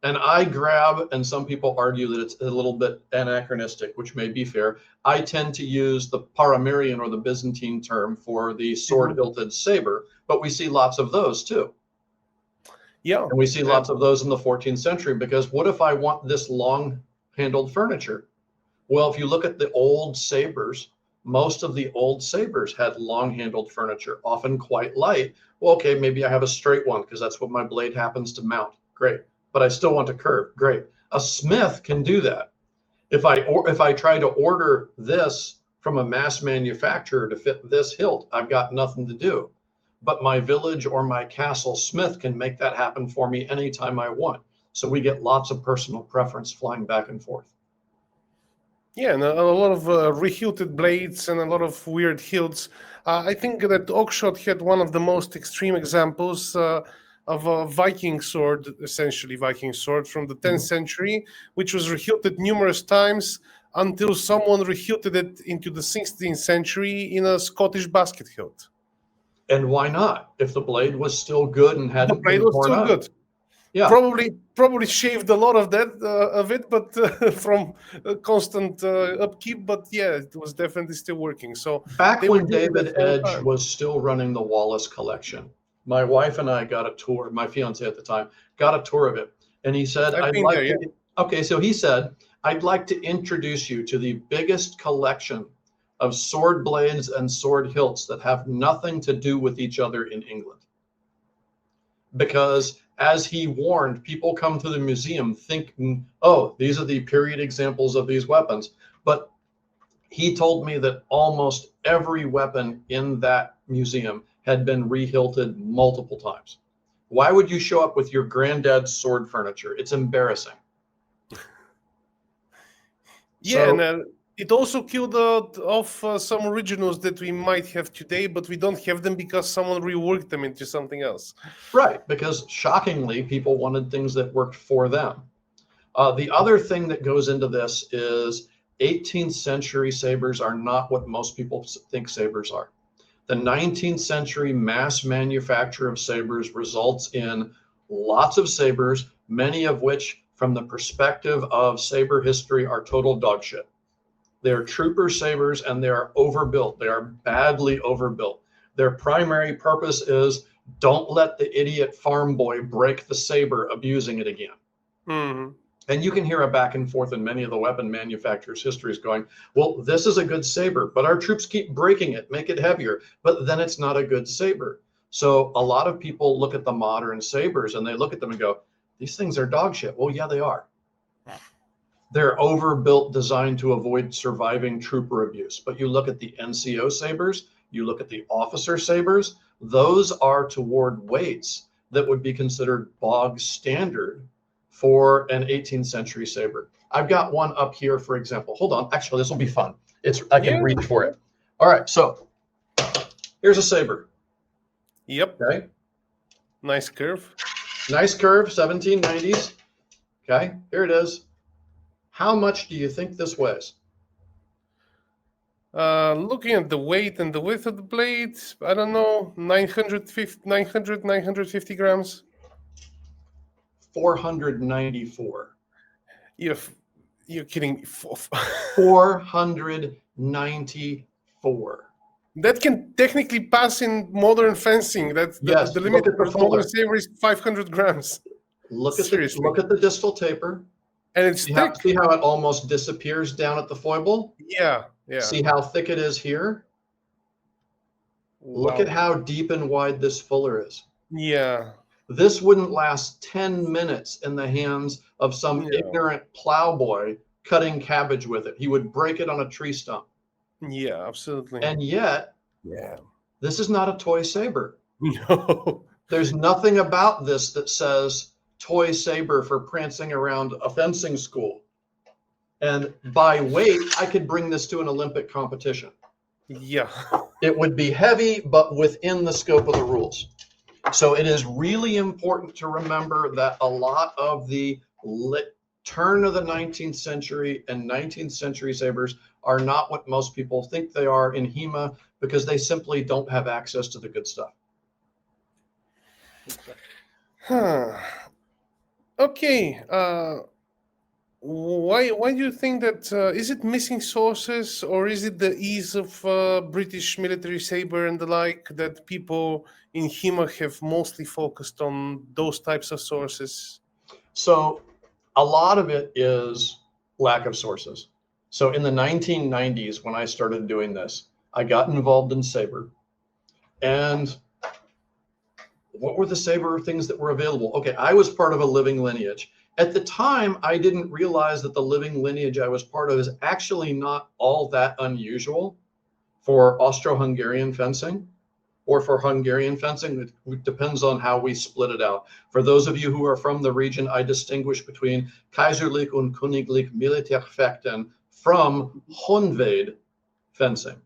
And I grab, and some people argue that it's a little bit anachronistic, which may be fair. I tend to use the Paramirian or the Byzantine term for the sword-hilted saber, but we see lots of those too. Yeah. And we see lots of those in the 14th century, because what if I want this long-handled furniture? Well, if you look at the old sabers, most of the old sabers had long-handled furniture, often quite light. Well, okay, maybe I have a straight one because that's what my blade happens to mount. Great. But I still want to curve. Great. A smith can do that. If I try to order this from a mass manufacturer to fit this hilt, I've got nothing to do. But my village or my castle smith can make that happen for me anytime I want. So we get lots of personal preference flying back and forth. Yeah, and a lot of rehilted blades and a lot of weird hilts. I think that Oakshott had one of the most extreme examples of a Viking sword, essentially Viking sword from the 10th century, which was rehilted numerous times until someone rehilted it into the 16th century in a Scottish basket hilt. And why not? If the blade was still good and hadn't The blade been was torn still out. good. Yeah. Probably shaved a lot of that of it, but from constant upkeep. But yeah, it was definitely still working. So back when doing that David for a long Edge time. was still running the Wallace collection, my wife and I got a tour. My fiance at the time got a tour of it, and he said, I've "I'd been like there, to." Okay, so he said, "I'd like to introduce you to the biggest collection of sword blades and sword hilts that have nothing to do with each other in England." Because as he warned, people come to the museum thinking, oh, these are the period examples of these weapons. But he told me that almost every weapon in that museum had been rehilted multiple times. Why would you show up with your granddad's sword furniture? It's embarrassing. Yeah, So, and it also killed off some originals that we might have today, but we don't have them because someone reworked them into something else. right, because shockingly, people wanted things that worked for them. The other thing that goes into this is 18th century sabers are not what most people think sabers are. The 19th century mass manufacture of sabers results in lots of sabers, many of which, from the perspective of saber history, are total dog shit. They're trooper sabers and they are overbuilt. They are badly overbuilt. Their primary purpose is don't let the idiot farm boy break the saber abusing it again. Mm-hmm. And you can hear a back and forth in many of the weapon manufacturers' histories going, well, this is a good saber, but our troops keep breaking it, make it heavier, but then it's not a good saber. So a lot of people look at the modern sabers and they look at them and go, these things are dog shit. Well, yeah, they are. They're overbuilt, designed to avoid surviving trooper abuse. But you look at the NCO sabers, you look at the officer sabers, those are toward weights that would be considered bog standard for an 18th century saber. I've got one up here, for example. Hold on. Actually, this will be fun. I can reach for it. All right. So here's a saber. Yep. Okay. Nice curve. Nice curve, 1790s. Okay. Here it is. How much do you think this weighs? Looking at the weight and the width of the blade, I don't know, 950 grams. 494. You're kidding me. 494. That can technically pass in modern fencing. That's Yes, the limit look at the for modern fuller. saber is 500 grams. Look Seriously. at the distal taper. And it's thick. See how it almost disappears down at the foible? Yeah. See how thick it is here? Wow. Look at how deep and wide this fuller is. Yeah. This wouldn't last 10 minutes in the hands of some ignorant plowboy cutting cabbage with it. He would break it on a tree stump. Yeah, absolutely. And yet, this is not a toy saber. No. There's nothing about this that says toy saber for prancing around a fencing school. And by weight, I could bring this to an Olympic competition. Yeah. It would be heavy, but within the scope of the rules. So it is really important to remember that a lot of the turn of the 19th century and 19th century sabers are not what most people think they are in HEMA because they simply don't have access to the good stuff. Okay. Why do you think that? Is it missing sources, or is it the ease of British military saber and the like that people in HEMA have mostly focused on those types of sources? So a lot of it is lack of sources. So in the 1990s, when I started doing this, I got involved in Sabre. And what were the Sabre things that were available? Okay, I was part of a living lineage. At the time, I didn't realize that the living lineage I was part of is actually not all that unusual for Austro-Hungarian fencing or for Hungarian fencing. It depends on how we split it out. For those of you who are from the region, I distinguish between Kaiserlich und Königlich Militärfechten from Honvéd fencing.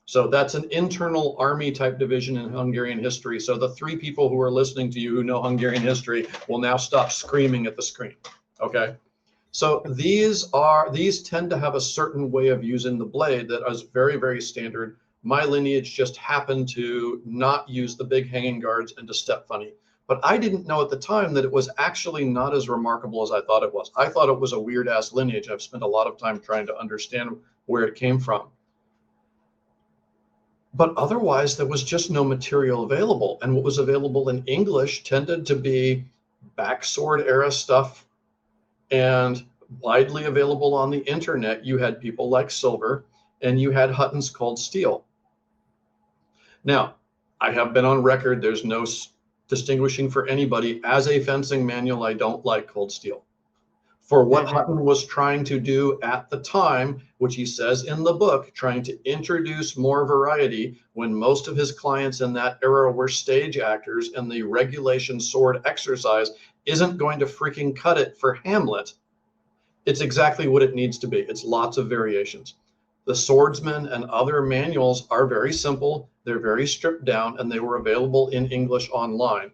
So that's an internal army type division in Hungarian history. So the three people who are listening to you who know Hungarian history will now stop screaming at the screen. Okay. So these tend to have a certain way of using the blade that is very, very standard. My lineage just happened to not use the big hanging guards and to step funny. But I didn't know at the time that it was actually not as remarkable as I thought it was. I thought it was a weird ass lineage. I've spent a lot of time trying to understand where it came from. But otherwise, there was just no material available. And what was available in English tended to be backsword era stuff and widely available on the internet. You had people like Silver and you had Hutton's Cold Steel. Now, I have been on record, there's no distinguishing for anybody. As a fencing manual, I don't like Cold Steel. For what Hutton was trying to do at the time, which he says in the book, trying to introduce more variety when most of his clients in that era were stage actors and the regulation sword exercise isn't going to freaking cut it for Hamlet. It's exactly what it needs to be. It's lots of variations. The Swordsman and other manuals are very simple. They're very stripped down and they were available in English online.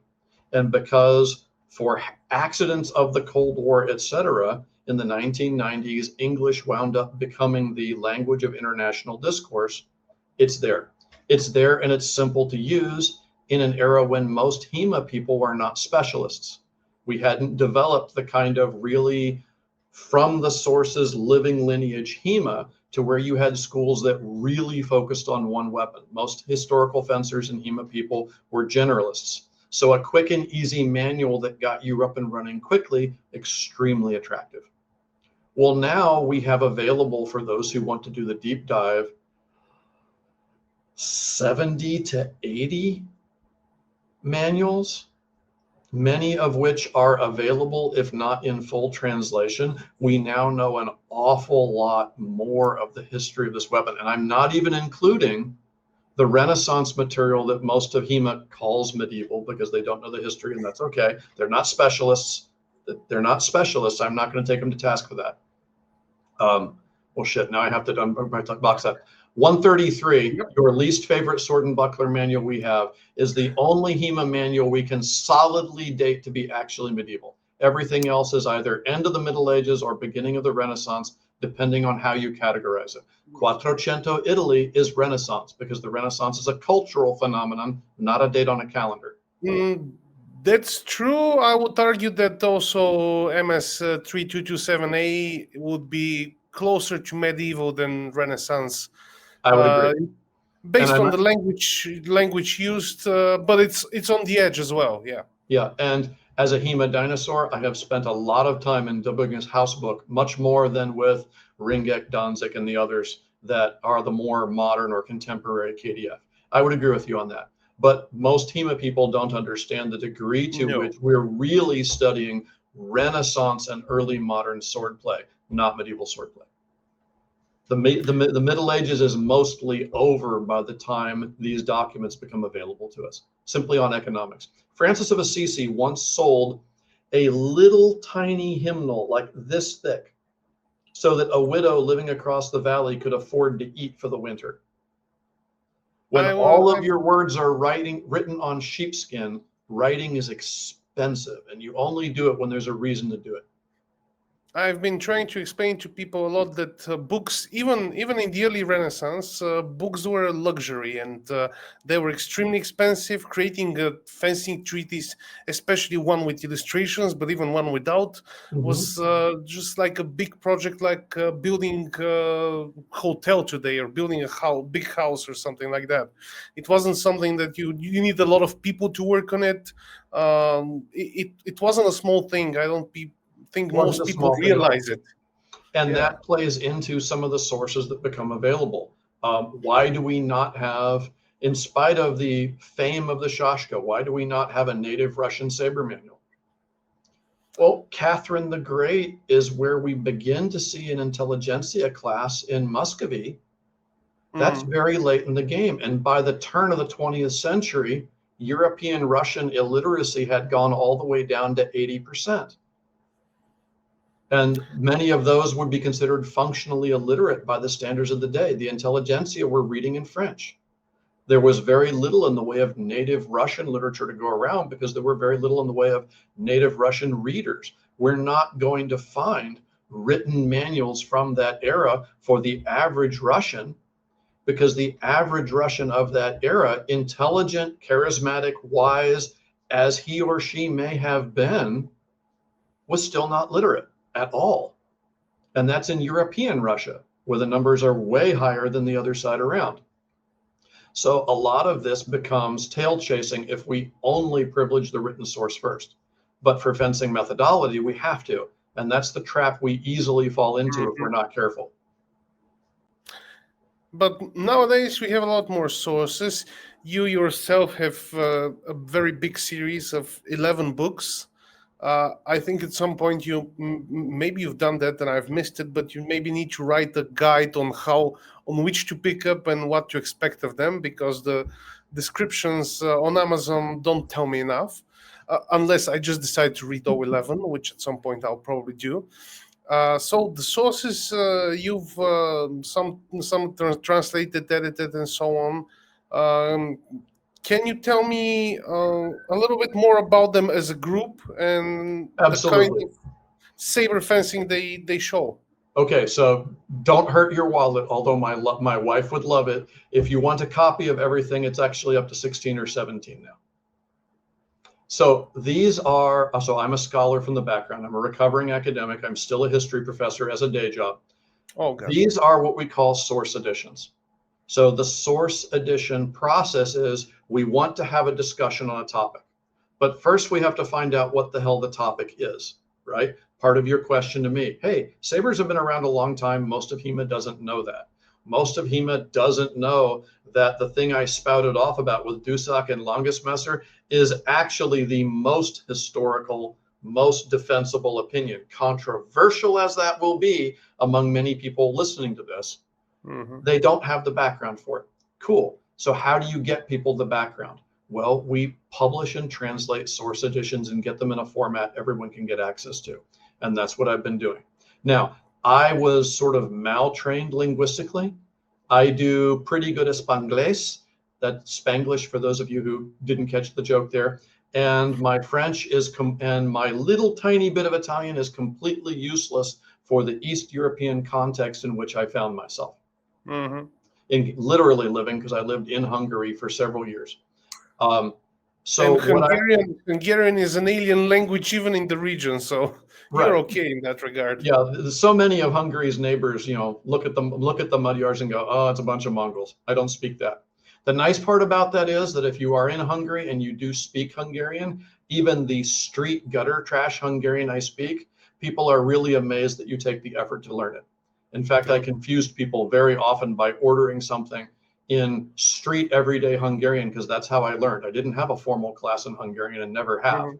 And because for accidents of the Cold War, etc., in the 1990s, English wound up becoming the language of international discourse. It's there. It's there and it's simple to use in an era when most HEMA people were not specialists. We hadn't developed the kind of really from the sources living lineage HEMA to where you had schools that really focused on one weapon. Most historical fencers and HEMA people were generalists. So a quick and easy manual that got you up and running quickly, extremely attractive. Well, now we have available for those who want to do the deep dive, 70 to 80 manuals, many of which are available, if not in full translation. We now know an awful lot more of the history of this weapon. And I'm not even including the Renaissance material that most of HEMA calls medieval because they don't know the history, and that's okay. They're not specialists. They're not specialists. I'm not going to take them to task for that. Well, shit, now I have to box that. 133, your least favorite sword and buckler manual we have, is the only HEMA manual we can solidly date to be actually medieval. Everything else is either end of the Middle Ages or beginning of the Renaissance, depending on how you categorize it. Quattrocento Italy is Renaissance because the Renaissance is a cultural phenomenon, not a date on a calendar. That's true. I would argue that also MS 3227A would be closer to medieval than Renaissance. I would agree. Based on the language used, but it's on the edge as well. Yeah. Yeah, and as a HEMA dinosaur, I have spent a lot of time in Dubin's house book, much more than with Ringek, Danzig, and the others that are the more modern or contemporary KDF. I would agree with you on that. But most HEMA people don't understand the degree to which we're really studying Renaissance and early modern swordplay, not medieval swordplay. The Middle Ages is mostly over by the time these documents become available to us, simply on economics. Francis of Assisi once sold a little tiny hymnal like this thick so that a widow living across the valley could afford to eat for the winter. When all of your words are written on sheepskin, writing is expensive, and you only do it when there's a reason to do it. I've been trying to explain to people a lot that books, even in the early Renaissance, books were a luxury, and they were extremely expensive. Creating a fencing treatise, especially one with illustrations, but even one without, Mhm. was just like a big project, like building a hotel today or building a big house or something like that. It wasn't something that you need a lot of people to work on it. It wasn't a small thing. I don't think Wasn't most a people small thing at all. realize it. And Yeah. that plays into some of the sources that become available. Why do we not have, in spite of the fame of the Shashka, why do we not have a native Russian saber manual? Well, Catherine the Great is where we begin to see an intelligentsia class in Muscovy. That's Mm. very late in the game. And by the turn of the 20th century, European Russian illiteracy had gone all the way down to 80%. And many of those would be considered functionally illiterate by the standards of the day. The intelligentsia were reading in French. There was very little in the way of native Russian literature to go around because there were very little in the way of native Russian readers. We're not going to find written manuals from that era for the average Russian because the average Russian of that era, intelligent, charismatic, wise as he or she may have been, was still not literate at all. And that's in European Russia, where the numbers are way higher than the other side around. So a lot of this becomes tail chasing if we only privilege the written source first. But for fencing methodology, we have to. And that's the trap we easily fall into if we're Mhm. not careful. But nowadays we have a lot more sources. You yourself have a very big series of 11 books. I think at some point maybe you've done that and I've missed it, but you maybe need to write a guide on which to pick up and what to expect of them, because the descriptions on Amazon don't tell me enough, unless I just decide to read all 11, which at some point I'll probably do. So the sources you've translated, edited, and so on. Um, can you tell me a little bit more about them as a group and the kind Absolutely. of saber fencing they show? Okay, so don't hurt your wallet, although my wife would love it. If you want a copy of everything, it's actually up to 16 or 17 now. So these are, so I'm a scholar from the background. I'm a recovering academic. I'm still a history professor as a day job. Oh, gotcha. These are what we call source editions. So the source edition process is we want to have a discussion on a topic. But first we have to find out what the hell the topic is, right? Part of your question to me, hey, sabers have been around a long time. Most of HEMA doesn't know that. Most of HEMA doesn't know that the thing I spouted off about with Dusak and Longismesser is actually the most historical, most defensible opinion, controversial as that will be among many people listening to this. Mm-hmm. They don't have the background for it. Cool. So how do you get people the background? Well, we publish and translate source editions and get them in a format everyone can get access to. And that's what I've been doing. Now, I was sort of maltrained linguistically. I do pretty good Spanglish. That's Spanglish for those of you who didn't catch the joke there. And my French is, and my little tiny bit of Italian is completely useless for the East European context in which I found myself. Mm-hmm. In literally living, because I lived in Hungary for several years. So And what I, Hungarian is an alien language even in the region, so you're right. okay in that regard. Yeah, so many of Hungary's neighbors, look at them, look at the Magyars and go, oh, it's a bunch of Mongols. I don't speak that. The nice part about that is that if you are in Hungary and you do speak Hungarian, even the street gutter trash Hungarian I speak, people are really amazed that you take the effort to learn it. In fact, I confused people very often by ordering something in street everyday Hungarian because that's how I learned. I didn't have a formal class in Hungarian and never have.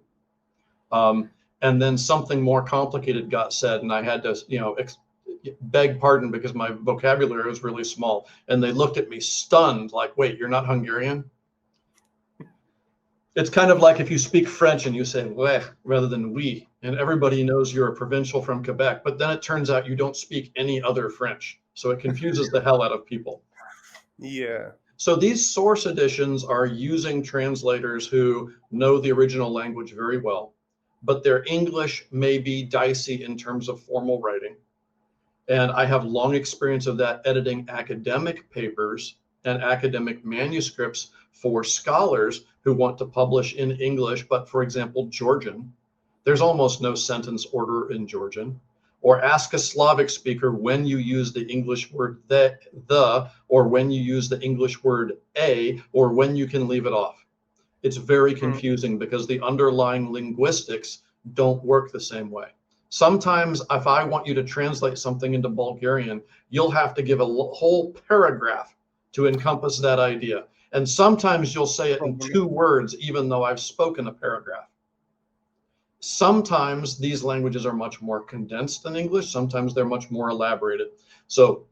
And then something more complicated got said, and I had to, beg pardon because my vocabulary was really small. And they looked at me stunned, like, wait, you're not Hungarian? It's kind of like if you speak French and you say "ouais" rather than "oui," and everybody knows you're a provincial from Quebec, but then it turns out you don't speak any other French. So it confuses the hell out of people. Yeah. So these source editions are using translators who know the original language very well. but their English may be dicey in terms of formal writing. And I have long experience of that, editing academic papers and academic manuscripts for scholars who want to publish in English, but for example, Georgian. There's almost no sentence order in Georgian. Or ask a Slavic speaker when you use the English word the, or when you use the English word a, or when you can leave it off. It's very confusing because the underlying linguistics don't work the same way. Sometimes if I want you to translate something into Bulgarian, you'll have to give a whole paragraph to encompass that idea. And sometimes you'll say it in 2 words, even though I've spoken a paragraph. Sometimes these languages are much more condensed than English. Sometimes they're much more elaborated. So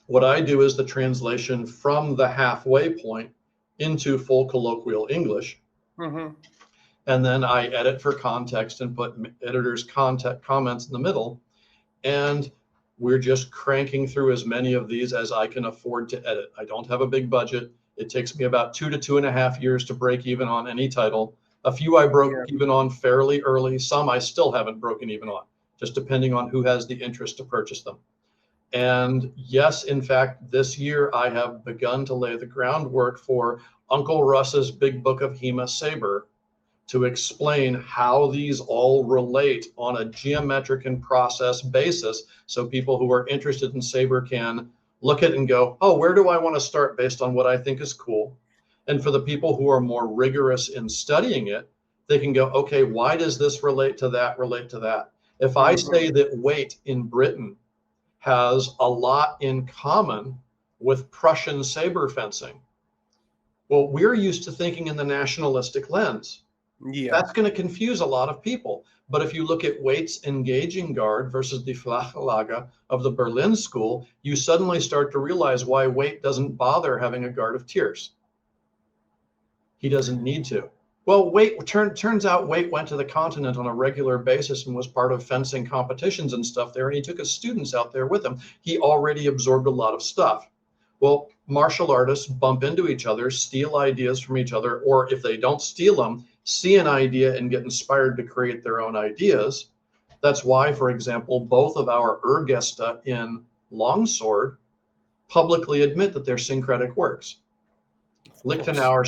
what I do is the translation from the halfway point into full colloquial English. And then I edit for context and put editors' comments in the middle. And we're just cranking through as many of these as I can afford to edit. I don't have a big budget. It takes me about 2 to 2.5 years to break even on any title. A few I broke even on fairly early. Some I still haven't broken even on, just depending on who has the interest to purchase them. And yes, in fact, this year I have begun to lay the groundwork for Uncle Russ's Big Book of Hema Saber to explain how these all relate on a geometric and process basis, so people who are interested in Saber can look at it and go, oh, where do I want to start based on what I think is cool? And for the people who are more rigorous in studying it, they can go, okay, why does this relate to that, relate to that? If I say that weight in Britain has a lot in common with Prussian saber fencing, well, we're used to thinking in the nationalistic lens. That's going to confuse a lot of people. But if you look at Waite's engaging guard versus the Flachelage of the Berlin school, you suddenly start to realize why Waite doesn't bother having a guard of tierce. He doesn't need to. Well, turns out Waite went to the continent on a regular basis and was part of fencing competitions and stuff there, and he took his students out there with him. He already absorbed a lot of stuff. Well, martial artists bump into each other, steal ideas from each other, or if they don't steal them, see an idea and get inspired to create their own ideas. That's why, for example, both of our Urgesta in longsword publicly admit that they're syncretic works. Lichtenauer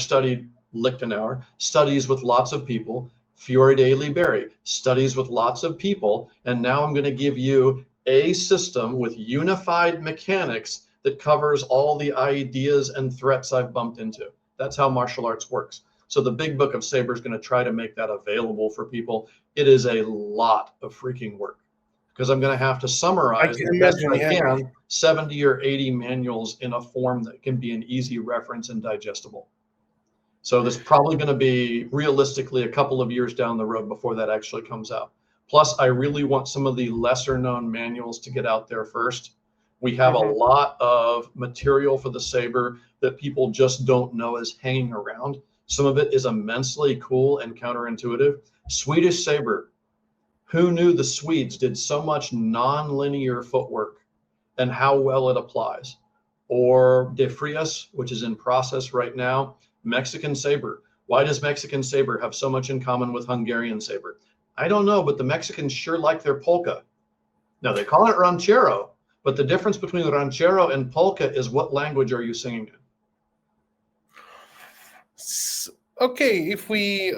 studies with lots of people. Fiore de Liberi studies with lots of people. And now I'm going to give you a system with unified mechanics that covers all the ideas and threats I've bumped into. That's how martial arts works. So the Big Book of Saber is going to try to make that available for people. It is a lot of freaking work because I'm going to have to summarize the best I can 70 or 80 manuals in a form that can be an easy reference and digestible. So there's probably going to be realistically a couple of years down the road before that actually comes out. Plus, I really want some of the lesser known manuals to get out there first. We have a lot of material for the Saber that people just don't know is hanging around. Some of it is immensely cool and counterintuitive. Swedish Saber. Who knew the Swedes did so much non-linear footwork and how well it applies? Or De Frias, which is in process right now. Mexican Saber. Why does Mexican Saber have so much in common with Hungarian Saber? I don't know, but the Mexicans sure like their polka. Now they call it ranchero, but the difference between ranchero and polka is what language are you singing in? Okay, if we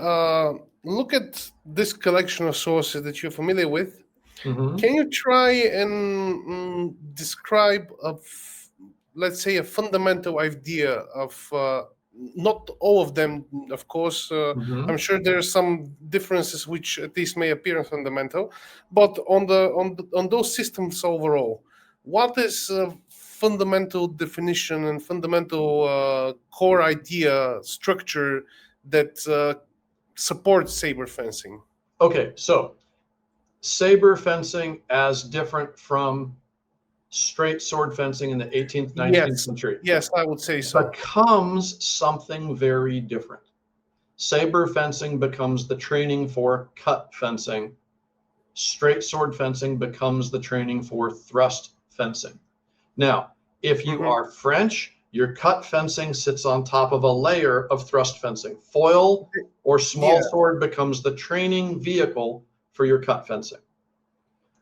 look at this collection of sources that you're familiar with, can you try and describe, let's say, a fundamental idea of, not all of them, of course. I'm sure there are some differences which at least may appear fundamental, but on those systems overall, what is fundamental definition and fundamental core idea structure that supports saber fencing? Okay, so saber fencing as different from straight sword fencing in the 18th, 19th century. Yes, I would say so. Becomes something very different. Saber fencing becomes the training for cut fencing. Straight sword fencing becomes the training for thrust fencing. Now, if you are French, Your cut fencing sits on top of a layer of thrust fencing. Foil or small sword becomes the training vehicle for your cut fencing.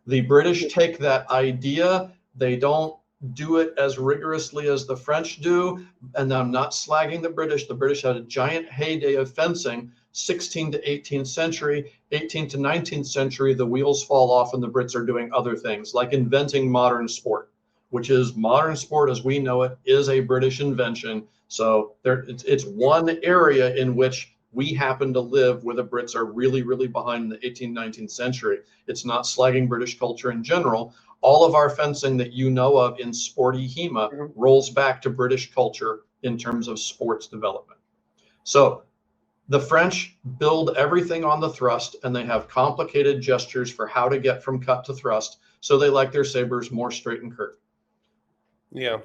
The British take that idea. They don't do it as rigorously as the French do. And I'm not slagging the British. The British had a giant heyday of fencing, 16th to 18th century, 18th to 19th century. The wheels fall off and the Brits are doing other things like inventing modern sport, which is modern sport as we know it is a British invention. So it's one area in which we happen to live where the Brits are really, really behind in the 18th, 19th century. It's not slagging British culture in general. All of our fencing that you know of in sporty HEMA rolls back to British culture in terms of sports development. So the French build everything on the thrust, and they have complicated gestures for how to get from cut to thrust. So they like their sabers more straight and curved. Yeah.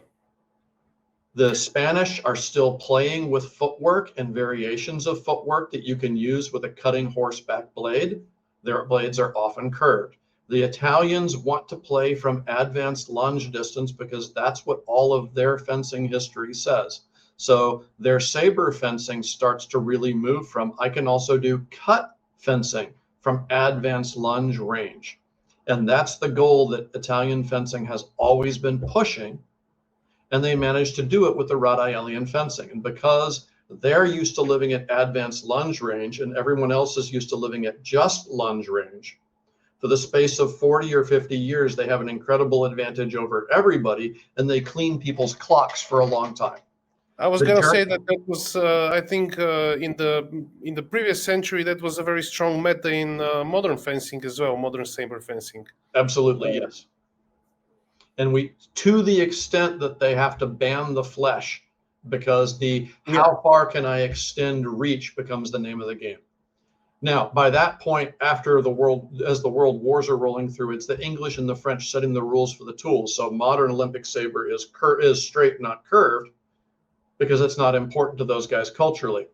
The Spanish are still playing with footwork and variations of footwork that you can use with a cutting horseback blade. Their blades are often curved. The Italians want to play from advanced lunge distance because that's what all of their fencing history says. So their saber fencing starts to really move from, I can also do cut fencing from advanced lunge range. And that's the goal that Italian fencing has always been pushing. And they managed to do it with the Rhode Island fencing. And because they're used to living at advanced lunge range and everyone else is used to living at just lunge range, for the space of 40 or 50 years, they have an incredible advantage over everybody, and they clean people's clocks for a long time. I was going to say that was, I think, in the previous century, that was a very strong meta in modern fencing as well, modern saber fencing. Absolutely, yes. And to the extent that they have to ban the flesh, because how far can I extend reach becomes the name of the game. Now, by that point, as the world wars are rolling through, it's the English and the French setting the rules for the tools. So modern Olympic saber is straight, not curved, because it's not important to those guys culturally.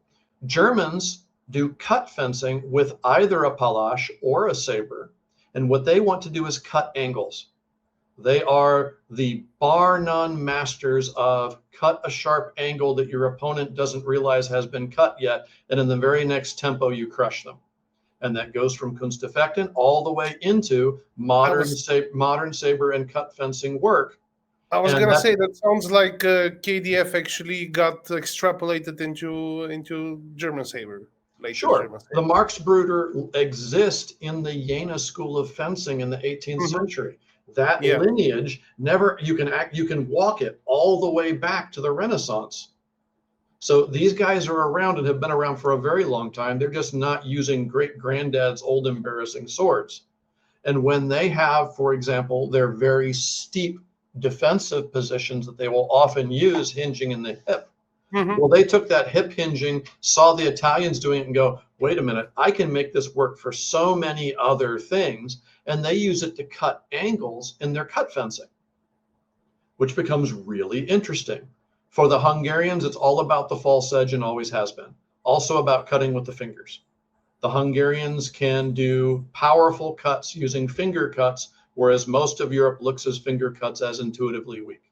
Germans do cut fencing with either a palache or a saber, and what they want to do is cut angles. They are the bar none masters of cut a sharp angle that your opponent doesn't realize has been cut yet, and in the very next tempo you crush them. And that goes from Kunstfechten all the way into modern saber and cut fencing work. I was going to say that sounds like KDF actually got extrapolated into German saber. Sure. German saber. The Marxbrüder exist in the Jena school of fencing in the 18th century. That lineage you can walk it all the way back to the Renaissance. So these guys are around and have been around for a very long time. They're just not using great granddad's old embarrassing swords. And when they have, for example, their very steep defensive positions that they will often use hinging in the hip. Well, they took that hip hinging, saw the Italians doing it and go, wait a minute, I can make this work for so many other things. And they use it to cut angles in their cut fencing, which becomes really interesting. For the Hungarians, it's all about the false edge and always has been. Also about cutting with the fingers. The Hungarians can do powerful cuts using finger cuts, whereas most of Europe looks at finger cuts as intuitively weak.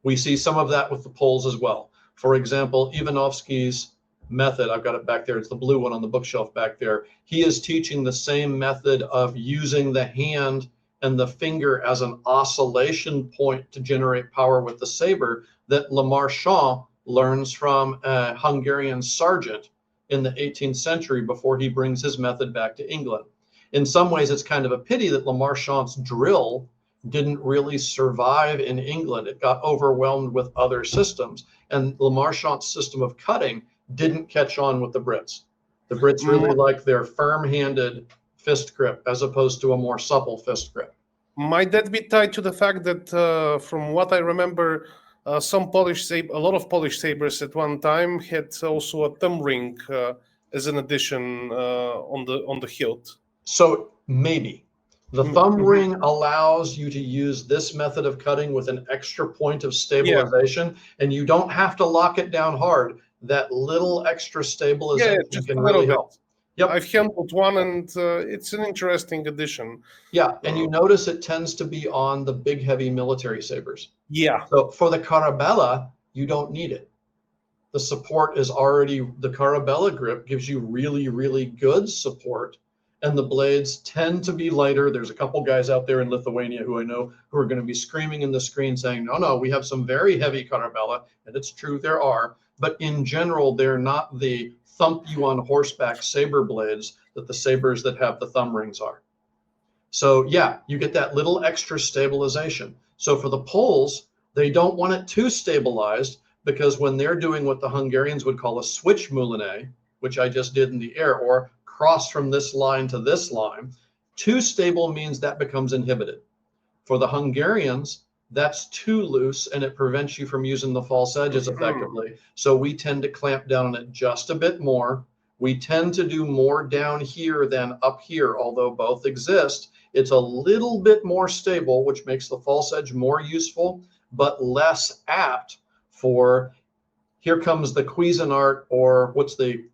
We see some of that with the Poles as well. For example, Ivanovsky's method, I've got it back there, it's the blue one on the bookshelf back there. He is teaching the same method of using the hand and the finger as an oscillation point to generate power with the saber that Le Marchand learns from a Hungarian sergeant in the 18th century before he brings his method back to England. In some ways, it's kind of a pity that Le Marchand's drill didn't really survive in England. It got overwhelmed with other systems, and Le Marchand's system of cutting didn't catch on with the Brits. The Brits really like their firm-handed fist grip as opposed to a more supple fist grip. Might that be tied to the fact that, from what I remember, a lot of Polish sabers at one time had also a thumb ring as an addition on the hilt? So maybe. The thumb ring allows you to use this method of cutting with an extra point of stabilization, and you don't have to lock it down hard. That little extra stabilization can really help. Yep. I've handled one, and it's an interesting addition. Yeah, and you notice it tends to be on the big, heavy military sabers. Yeah. So for the Carabella, you don't need it. The support is already, the Carabella grip gives you really, really good support. And the blades tend to be lighter. There's a couple guys out there in Lithuania who I know who are going to be screaming in the screen saying, no, we have some very heavy Carabella. And it's true, there are. But in general, they're not the thump you on horseback saber blades that the sabers that have the thumb rings are. So yeah, you get that little extra stabilization. So for the Poles, they don't want it too stabilized, because when they're doing what the Hungarians would call a switch moulinet, which I just did in the air, or cross from this line to this line, too stable means that becomes inhibited. For the Hungarians, that's too loose and it prevents you from using the false edges effectively. So we tend to clamp down on it just a bit more. We tend to do more down here than up here, although both exist. It's a little bit more stable, which makes the false edge more useful, but less apt for, here comes the Cuisinart, or what's the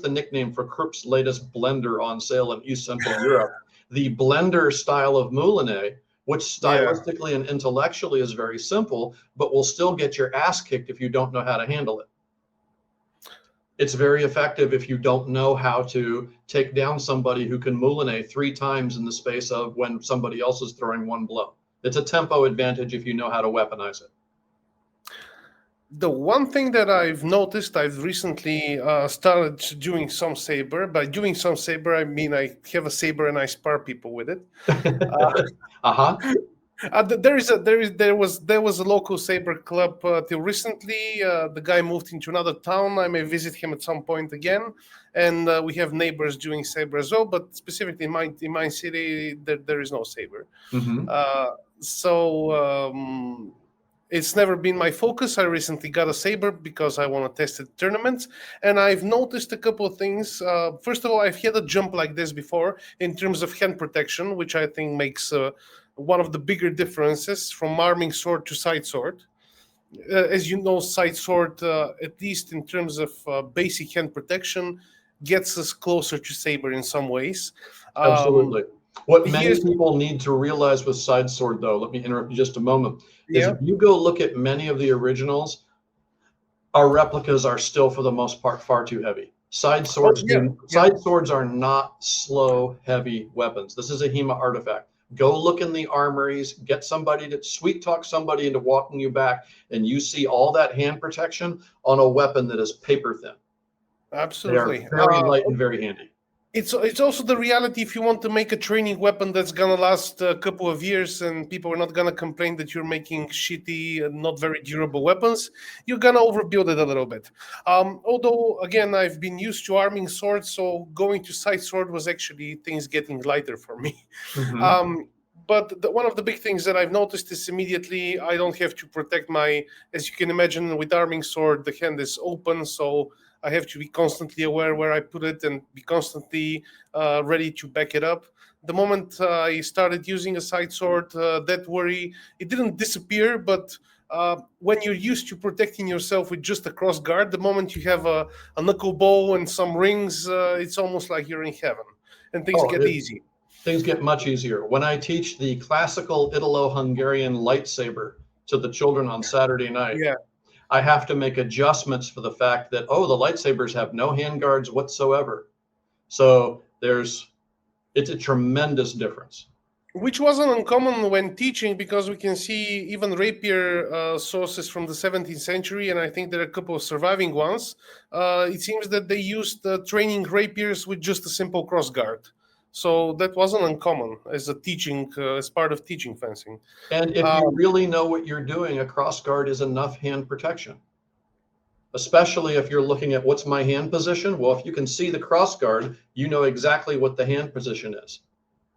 nickname for Krupp's latest blender on sale in East Central Europe? The blender style of moulinet, which stylistically and intellectually is very simple, but will still get your ass kicked if you don't know how to handle it. It's very effective if you don't know how to take down somebody who can moulinet 3 times in the space of when somebody else is throwing one blow. It's a tempo advantage if you know how to weaponize it. The one thing that I've noticed, I've recently started doing some saber. By doing some saber, I mean I have a saber and I spar people with it. There was a local saber club till recently. The guy moved into another town. I may visit him at some point again, and we have neighbors doing saber as well. But specifically in my city, there is no saber. It's never been my focus. I recently got a saber because I want to test it at tournaments, and I've noticed a couple of things. First of all, I've had a jump like this before in terms of hand protection, which I think makes one of the bigger differences from arming sword to side sword. As you know, side sword, at least in terms of basic hand protection, gets us closer to saber in some ways. Absolutely. What many people need to realize with side sword, though, let me interrupt you just a moment, is if you go look at many of the originals, our replicas are still, for the most part, far too heavy. Side swords are not slow, heavy weapons. This is a HEMA artifact. Go look in the armories, get somebody to sweet talk somebody into walking you back, and you see all that hand protection on a weapon that is paper thin. Absolutely. They are very light and very handy. It's also the reality. If you want to make a training weapon that's gonna last a couple of years and people are not gonna complain that you're making shitty and not very durable weapons, you're gonna overbuild it a little bit. Although again, I've been used to arming swords, so going to side sword was actually things getting lighter for me. But one of the big things that I've noticed is immediately I don't have to protect as you can imagine, with arming sword, the hand is open, so I have to be constantly aware where I put it and be constantly ready to back it up. The moment I started using a side sword, that worry, it didn't disappear, but when you're used to protecting yourself with just a cross guard, the moment you have a knuckle bow and some rings, it's almost like you're in heaven and things get easy. Things get much easier. When I teach the classical Italo-Hungarian lightsaber to the children on Saturday night, I have to make adjustments for the fact that, the lightsabers have no handguards whatsoever. So it's a tremendous difference. Which wasn't uncommon when teaching, because we can see even rapier sources from the 17th century, and I think there are a couple of surviving ones. It seems that they used training rapiers with just a simple crossguard. So that wasn't uncommon as part of teaching fencing. And if you really know what you're doing, a crossguard is enough hand protection. Especially if you're looking at what's my hand position. Well, if you can see the crossguard, you know exactly what the hand position is.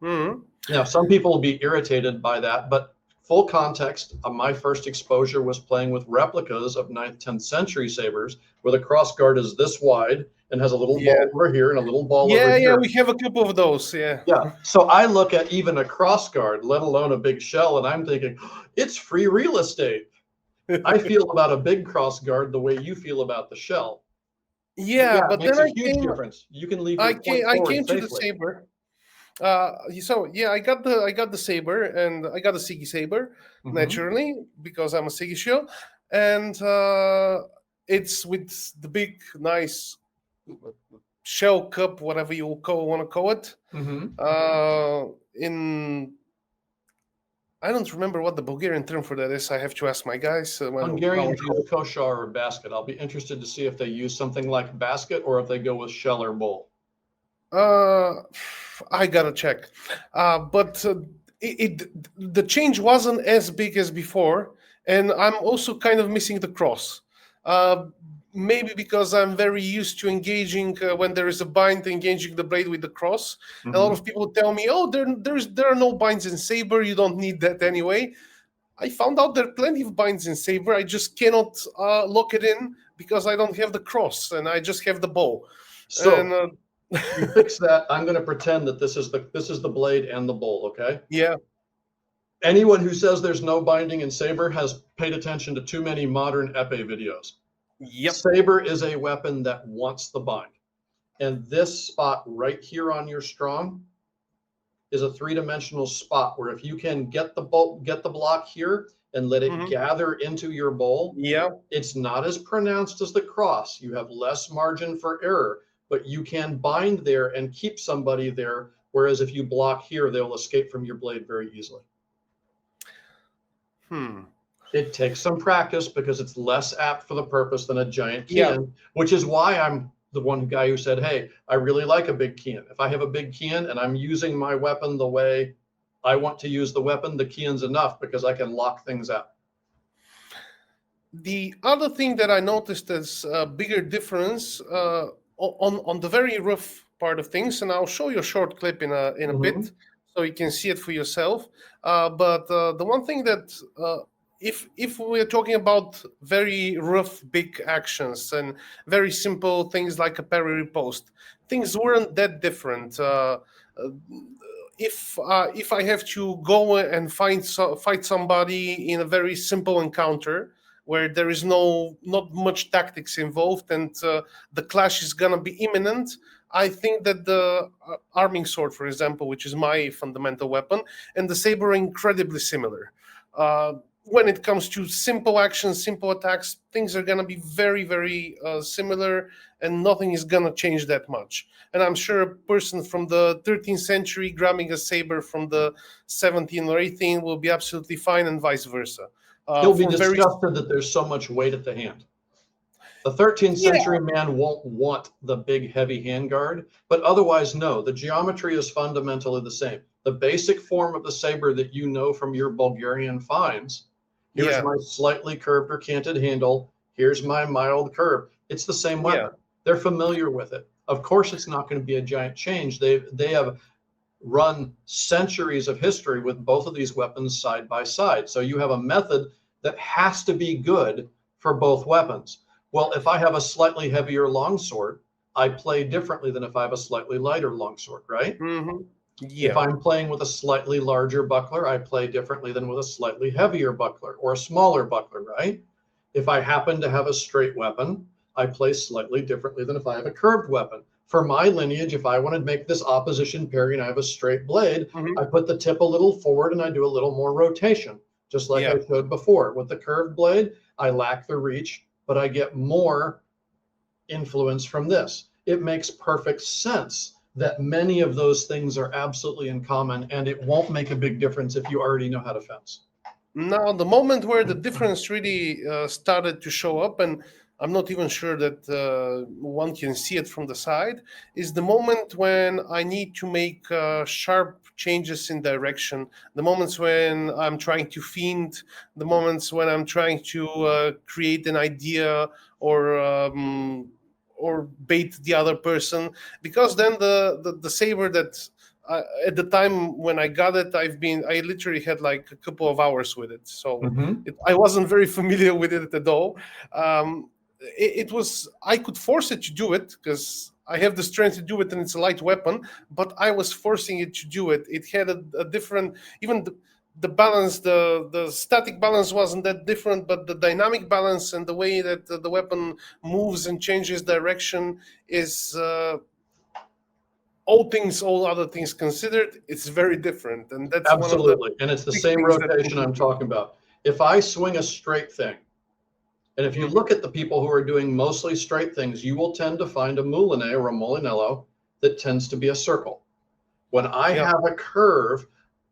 Now, some people will be irritated by that, but full context, my first exposure was playing with replicas of 9th, 10th century sabers, where the crossguard is this wide and has a little ball over here and a little ball over here. Yeah, we have a couple of those, So I look at even a crossguard, let alone a big shell, and I'm thinking, it's free real estate. I feel about a big crossguard the way you feel about the shell. But it makes then a huge difference. You can leave. I came to the saber. I got the saber, and I got a Sigi saber naturally because I'm a Sigi shield. and it's with the big, nice shell cup, whatever you want to call it. In I don't remember what the Bulgarian term for that is. I have to ask my guys. Hungarians use koshar or basket. I'll be interested to see if they use something like basket or if they go with shell or bowl. I gotta check. But the change wasn't as big as before, and I'm also kind of missing the cross. Maybe because I'm very used to engaging when there is a bind, engaging the blade with the cross. A lot of people tell me, "Oh, there are no binds in Sabre. You don't need that anyway." I found out there are plenty of binds in Sabre. I just cannot lock it in because I don't have the cross and I just have the bow. So And, you fix that. I'm going to pretend that this is the blade and the bowl. Okay. yeah. Anyone who says there's no binding in Sabre has paid attention to too many modern epee videos. Yep. Sabre is a weapon that wants the bind. And this spot right here on your strong is a three-dimensional spot where if you can get the block here and let it gather into your bowl, it's not as pronounced as the cross. You have less margin for error, but you can bind there and keep somebody there. Whereas if you block here, they'll escape from your blade very easily. It takes some practice because it's less apt for the purpose than a giant Kian, which is why I'm the one guy who said, hey, I really like a big Kian. If I have a big Kian and I'm using my weapon the way I want to use the weapon, the Kian's enough because I can lock things out. The other thing that I noticed as a bigger difference on the very rough part of things, and I'll show you a short clip in a bit so you can see it for yourself. But the one thing that if we're talking about very rough, big actions and very simple things like a parry riposte, things weren't that different. If I have to go and fight somebody in a very simple encounter where there is not much tactics involved and the clash is gonna be imminent, I think that the arming sword, for example, which is my fundamental weapon, and the saber are incredibly similar. When it comes to simple actions, simple attacks, things are going to be very, very similar, and nothing is going to change that much. And I'm sure a person from the 13th century grabbing a saber from the 17th or 18th will be absolutely fine, and vice versa. He'll be disgusted that there's so much weight at the hand. The 13th century man won't want the big, heavy handguard, but otherwise, no. The geometry is fundamentally the same. The basic form of the saber that you know from your Bulgarian finds, here's my slightly curved or canted handle, here's my mild curve. It's the same weapon. They're familiar with it. Of course, it's not going to be a giant change. They have run centuries of history with both of these weapons side by side. So you have a method that has to be good for both weapons. Well, if I have a slightly heavier longsword, I play differently than if I have a slightly lighter longsword, right? If I'm playing with a slightly larger buckler, I play differently than with a slightly heavier buckler or a smaller buckler, right? If I happen to have a straight weapon, I play slightly differently than if I have a curved weapon. For my lineage, if I want to make this opposition parry and I have a straight blade, I put the tip a little forward and I do a little more rotation, just like I showed before. With the curved blade, I lack the reach, but I get more influence from this. It makes perfect sense that many of those things are absolutely in common, and it won't make a big difference if you already know how to fence. Now, the moment where the difference really started to show up, and I'm not even sure that one can see it from the side, is the moment when I need to make sharp changes in direction, the moments when I'm trying to feint, the moments when I'm trying to create an idea or bait the other person, because then the saber that at the time when I got it, I literally had like a couple of hours with it, so I wasn't very familiar with it at all. It was, I could force it to do it because I have the strength to do it and it's a light weapon, but I was forcing it to do it. It had a different, even the balance, the static balance wasn't that different, but the dynamic balance and the way that the weapon moves and changes direction is, all other things considered, it's very different. And that's absolutely. One of the and it's the same rotation I'm talking about. If I swing a straight thing, And if you look at the people who are doing mostly straight things, you will tend to find a moulinet or a molinello that tends to be a circle. When I Yeah. have a curve,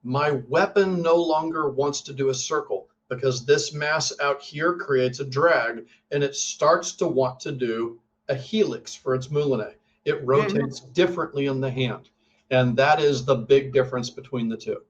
my weapon no longer wants to do a circle because this mass out here creates a drag and it starts to want to do a helix for its moulinet. It rotates differently in the hand. And that is the big difference between the two.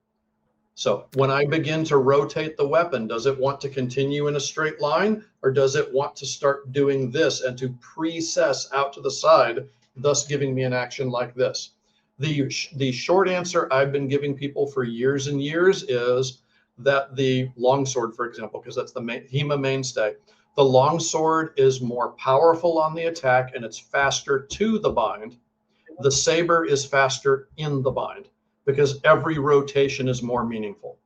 So when I begin to rotate the weapon, does it want to continue in a straight line or does it want to start doing this and to precess out to the side, thus giving me an action like this? The short answer I've been giving people for years and years is that the longsword, for example, because that's the HEMA mainstay, the longsword is more powerful on the attack and it's faster to the bind. The saber is faster in the bind because every rotation is more meaningful.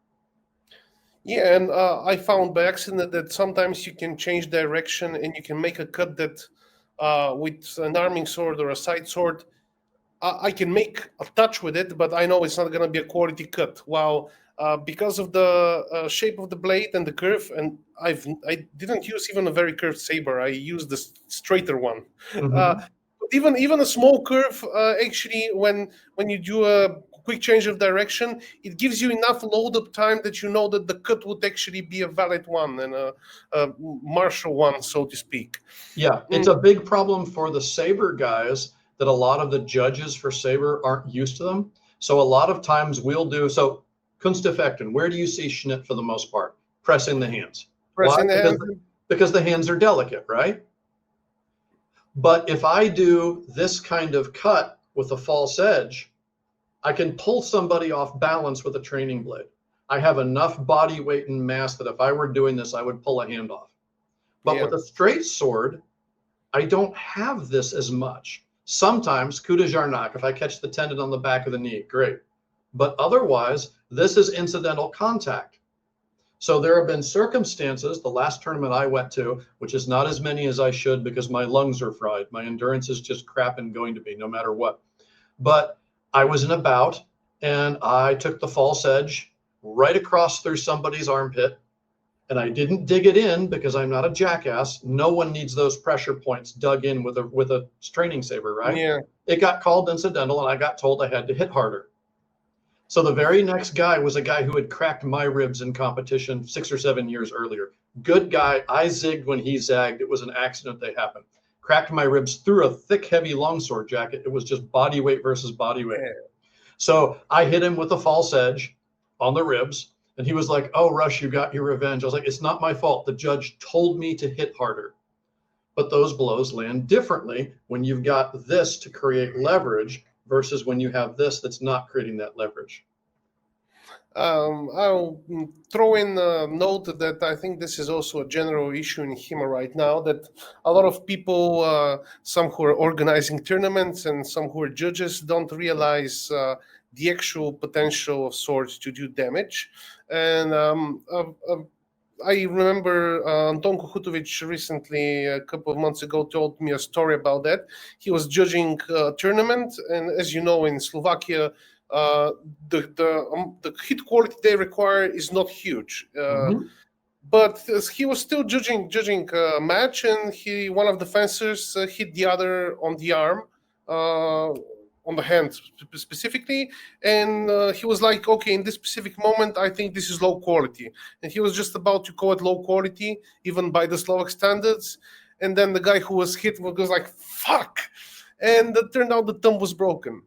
Yeah, and I found by accident that sometimes you can change direction and you can make a cut that with an arming sword or a side sword, I can make a touch with it, but I know it's not going to be a quality cut. While because of the shape of the blade and the curve, and I didn't use even a very curved saber. I used the straighter one. Mm-hmm. Even a small curve, actually, when you do a quick change of direction, it gives you enough load up time that you know that the cut would actually be a valid one and a martial one, so to speak. Yeah, it's a big problem for the saber guys that a lot of the judges for saber aren't used to them. So a lot of times we'll do so. Kunsteffekten, where do you see Schnitt for the most part? Pressing the hands. Why? Pressing the hand. Because the hands are delicate, right? But if I do this kind of cut with a false edge, I can pull somebody off balance with a training blade. I have enough body weight and mass that if I were doing this, I would pull a hand off. But with a straight sword, I don't have this as much. Sometimes, coup de jarnac, if I catch the tendon on the back of the knee, great. But otherwise, this is incidental contact. So there have been circumstances, the last tournament I went to, which is not as many as I should because my lungs are fried. My endurance is just crap and going to be no matter what. But I was in a bout and I took the false edge right across through somebody's armpit. And I didn't dig it in because I'm not a jackass. No one needs those pressure points dug in with a training saber, right? Yeah. It got called incidental and I got told I had to hit harder. So the very next guy was a guy who had cracked my ribs in competition 6 or 7 years earlier. Good guy. I zigged when he zagged. It was an accident that happened. Cracked my ribs through a thick, heavy longsword jacket. It was just body weight versus body weight. Yeah. So I hit him with a false edge on the ribs. And he was like, "Oh, Rush, you got your revenge." I was like, "It's not my fault. The judge told me to hit harder." But those blows land differently when you've got this to create leverage versus when you have this that's not creating that leverage. I'll throw in a note that I think this is also a general issue in HEMA right now, that a lot of people, some who are organizing tournaments and some who are judges, don't realize the actual potential of swords to do damage. And I remember Anton Kuhutovic recently, a couple of months ago, told me a story about that. He was judging a tournament, and as you know, in Slovakia, the hit quality they require is not huge. But he was still judging a match, and one of the fencers hit the other on the arm, on the hand specifically, and he was like, "Okay, in this specific moment, I think this is low quality," and he was just about to call it low quality, even by the Slovak standards, and then the guy who was hit was like, "Fuck," and it turned out the thumb was broken.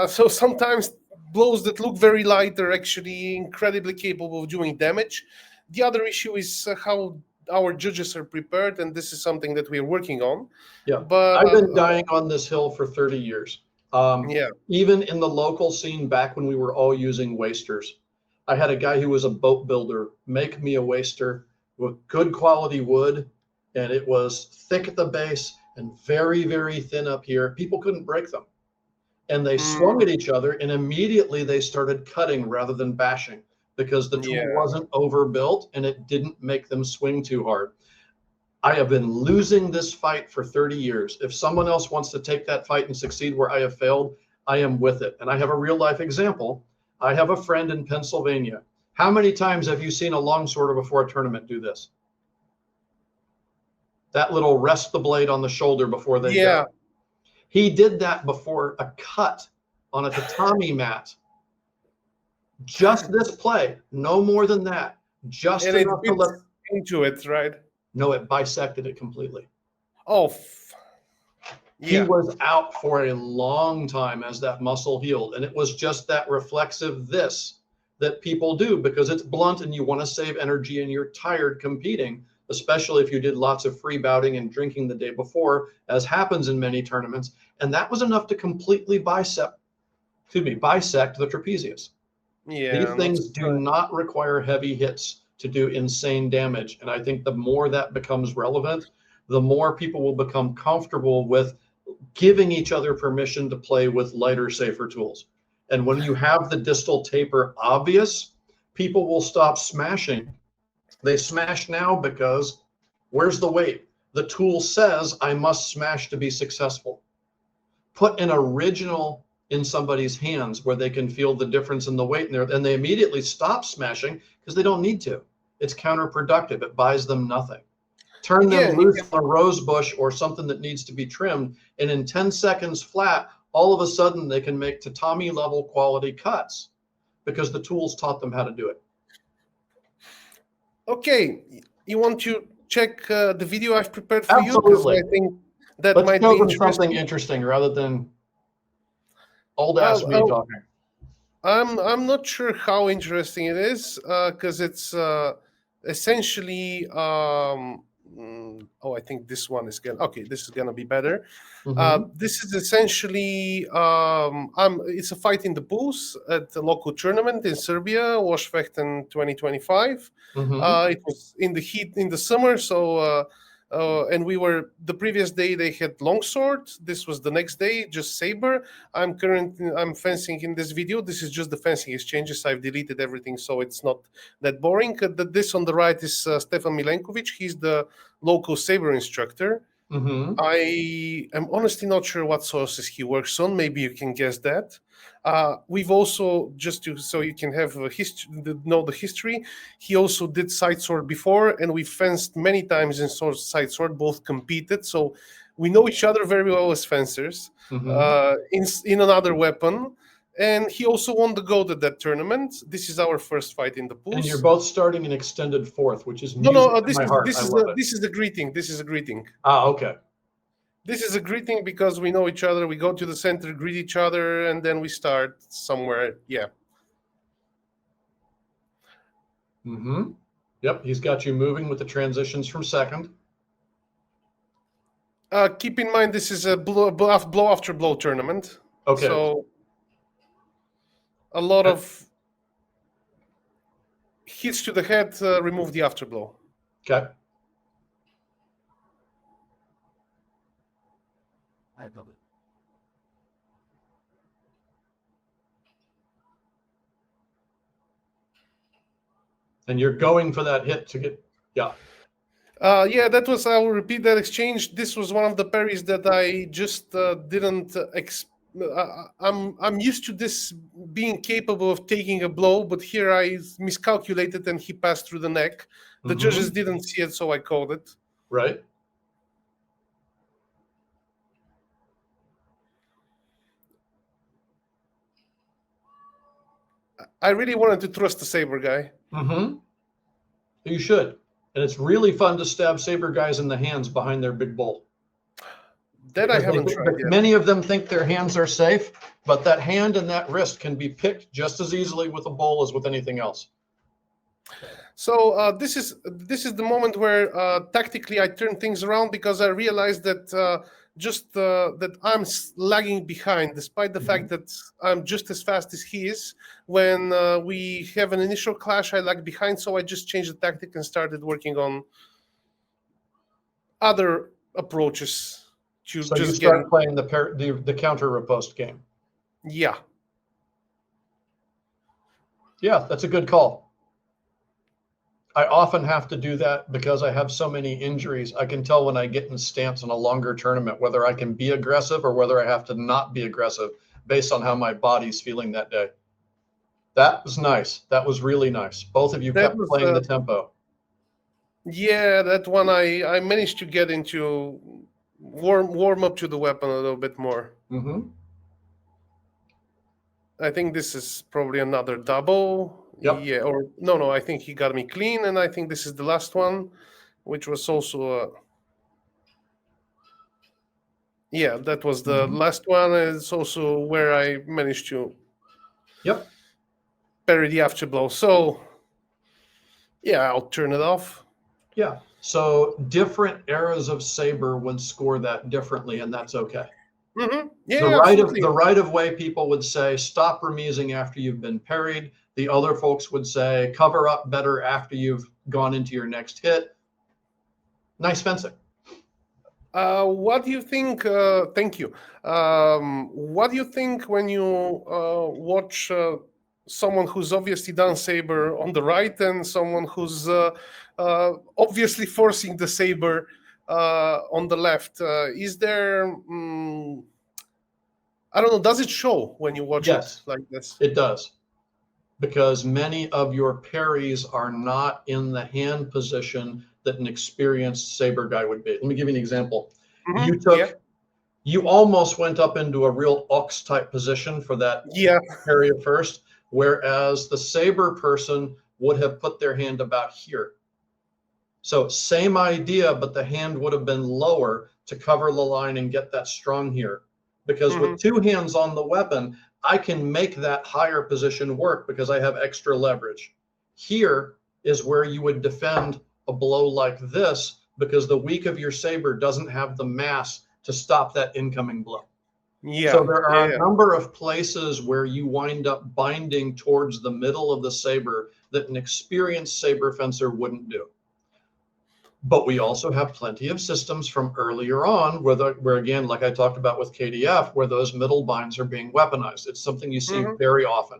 So sometimes blows that look very light are actually incredibly capable of doing damage. The other issue is how our judges are prepared, and this is something that we are working on. Yeah, But I've been dying on this hill for 30 years. Yeah. Even in the local scene back when we were all using wasters, I had a guy who was a boat builder make me a waster with good quality wood, and it was thick at the base and very, very thin up here. People couldn't break them. And they swung at each other, and immediately they started cutting rather than bashing because the tool wasn't overbuilt and it didn't make them swing too hard. I have been losing this fight for 30 years. If someone else wants to take that fight and succeed where I have failed, I am with it. And I have a real life example. I have a friend in Pennsylvania. How many times have you seen a longsworder before a tournament do this? That little rest the blade on the shoulder before they Yeah. go. He did that before a cut on a tatami mat. Just this play, no more than that. Just And it enough to bit let. into it, right? No, it bisected it completely. Oh, He yeah. was out for a long time as that muscle healed. And it was just that reflexive this that people do because it's blunt and you want to save energy and you're tired competing, especially if you did lots of free bouting and drinking the day before, as happens in many tournaments. And that was enough to completely bisect the trapezius. Yeah. These things do not require heavy hits to do insane damage. And I think the more that becomes relevant, the more people will become comfortable with giving each other permission to play with lighter, safer tools. And when you have the distal taper obvious, people will stop smashing. They smash now because where's the weight? The tool says I must smash to be successful. Put an original in somebody's hands where they can feel the difference in the weight in there, and they immediately stop smashing because they don't need to. It's counterproductive. It buys them nothing. Turn them loose on a rose bush or something that needs to be trimmed, and in 10 seconds flat, all of a sudden they can make tatami level quality cuts because the tools taught them how to do it. Okay, you want to check the video I've prepared for Absolutely. you? Because I think that Let's might show be them interesting. something interesting rather than old ass me talking. I'm not sure how interesting it is because it's essentially I think this one is this is gonna be better. This is essentially it's a fight in the booth at the local tournament in Serbia, Washfechten 2025. It was in the heat in the summer, so and we were the previous day they had longsword. This was the next day, just saber. I'm fencing in this video. This is just the fencing exchanges. I've deleted everything, so it's not that boring. This on the right is Stefan Milenkovic. He's the local saber instructor. I am honestly not sure what sources he works on. Maybe you can guess that. We've also, so you can have know the history. He also did side sword before, and we fenced many times in side sword. Both competed, so we know each other very well as fencers. In another weapon. And he also won the gold at that tournament. This is our first fight in the pools. And you're both starting an extended fourth, which is music in my heart. This is a greeting. This is a greeting. Okay. This is a greeting because we know each other. We go to the center, greet each other, and then we start somewhere. Yeah. Yep, he's got you moving with the transitions from second. Keep in mind, this is a blow after blow tournament. Okay. So a lot of hits to the head remove the afterblow. Okay. I love it. And you're going for that hit to get, yeah. That was, I will repeat that exchange. This was one of the parries that I just didn't I'm used to this being capable of taking a blow, but here I miscalculated and he passed through the neck. The judges didn't see it, so I called it. Right. I really wanted to trust the saber guy. You should. And it's really fun to stab saber guys in the hands behind their big bowl. That I haven't tried yet. Many of them think their hands are safe, but that hand and that wrist can be picked just as easily with a bowl as with anything else. So this is the moment where tactically I turn things around because I realized that that I'm lagging behind, despite the fact that I'm just as fast as he is. When we have an initial clash, I lag behind, so I just changed the tactic and started working on other approaches. So you start playing the counter riposte game. Yeah. Yeah, that's a good call. I often have to do that because I have so many injuries. I can tell when I get in stance in a longer tournament whether I can be aggressive or whether I have to not be aggressive based on how my body's feeling that day. That was nice. That was really nice. Both of you kept playing the tempo. Yeah, that one I managed to get into warm up to the weapon a little bit more. Mm-hmm. I think this is probably another double. Yep. Yeah, or no, I think he got me clean, and I think this is the last one, which was also yeah, that was the Mm-hmm. last one. And it's also where I managed to Yep. parry the after blow. So yeah, I'll turn it off. Yeah. So different eras of Saber would score that differently, and that's okay. Yeah, absolutely. The right of way people would say stop remising after you've been parried. The other folks would say cover up better after you've gone into your next hit. Nice fencing. What do you think? Thank you. What do you think when you watch someone who's obviously done saber on the right and someone who's obviously forcing the saber on the left? Is there? I don't know. Does it show when you watch it Yes, like this? it does. Because many of your parries are not in the hand position that an experienced saber guy would be. Let me give you an example. You Yeah, took, you almost went up into a real ox type position for that yeah. parry at first, whereas the saber person would have put their hand about here. So same idea, but the hand would have been lower to cover the line and get that strong here. Because with two hands on the weapon, I can make that higher position work because I have extra leverage. Here is where you would defend a blow like this because the weak of your saber doesn't have the mass to stop that incoming blow. So Yeah, there are a yeah. number of places where you wind up binding towards the middle of the saber that an experienced saber fencer wouldn't do. But we also have plenty of systems from earlier on where again, like I talked about with KDF, where those middle binds are being weaponized. It's something you see very often.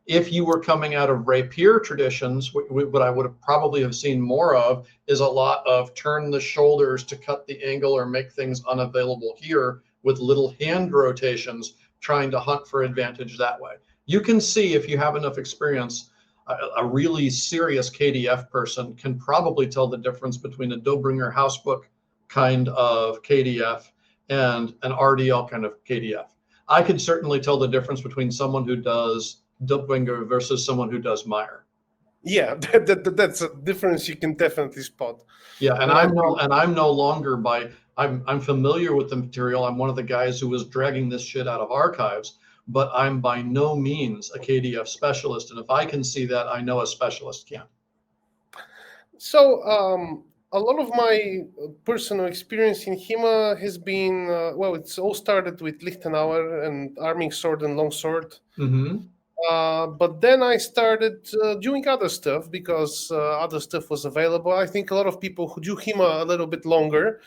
If you were coming out of rapier traditions, what I would have probably have seen more of is a lot of turn the shoulders to cut the angle or make things unavailable here with little hand rotations, trying to hunt for advantage that way. You can see if you have enough experience, a really serious KDF person can probably tell the difference between a Dobringer Housebook kind of KDF and an RDL kind of KDF. I could certainly tell the difference between someone who does Dobringer versus someone who does Meyer. Yeah, that's a difference you can definitely spot. Yeah, and And I think I'm no longer I'm familiar with the material. I'm one of the guys who was dragging this shit out of archives, but I'm by no means a KDF specialist. And if I can see that, I know a specialist can. so. A lot of my personal experience in HEMA has been well. It's all started with Lichtenauer and arming sword and longsword. Mm-hmm. But then I started doing other stuff because other stuff was available. I think a lot of people who do HEMA a little bit longer,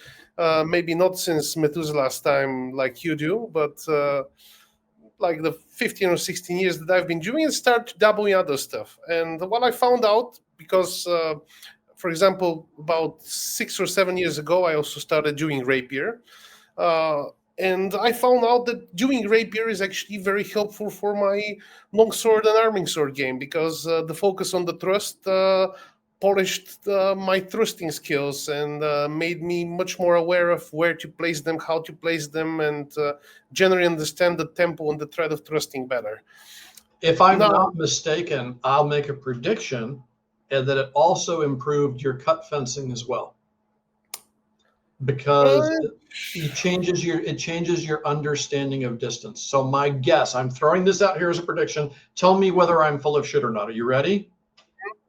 maybe not since Methuselah's time like you do, but like the 15 or 16 years that I've been doing it, start dabbling other stuff. And what I found out, because for example, about 6 or 7 years ago, I also started doing rapier. Uh, and I found out that doing rapier is actually very helpful for my longsword and arming sword game because the focus on the thrust polished my thrusting skills and made me much more aware of where to place them, how to place them, and generally understand the tempo and the thread of thrusting better. If I'm Now, not mistaken, I'll make a prediction and that it also improved your cut fencing as well. Because uh, it changes your understanding of distance. So my guess, I'm throwing this out here as a prediction. Tell me whether I'm full of shit or not. Are you ready?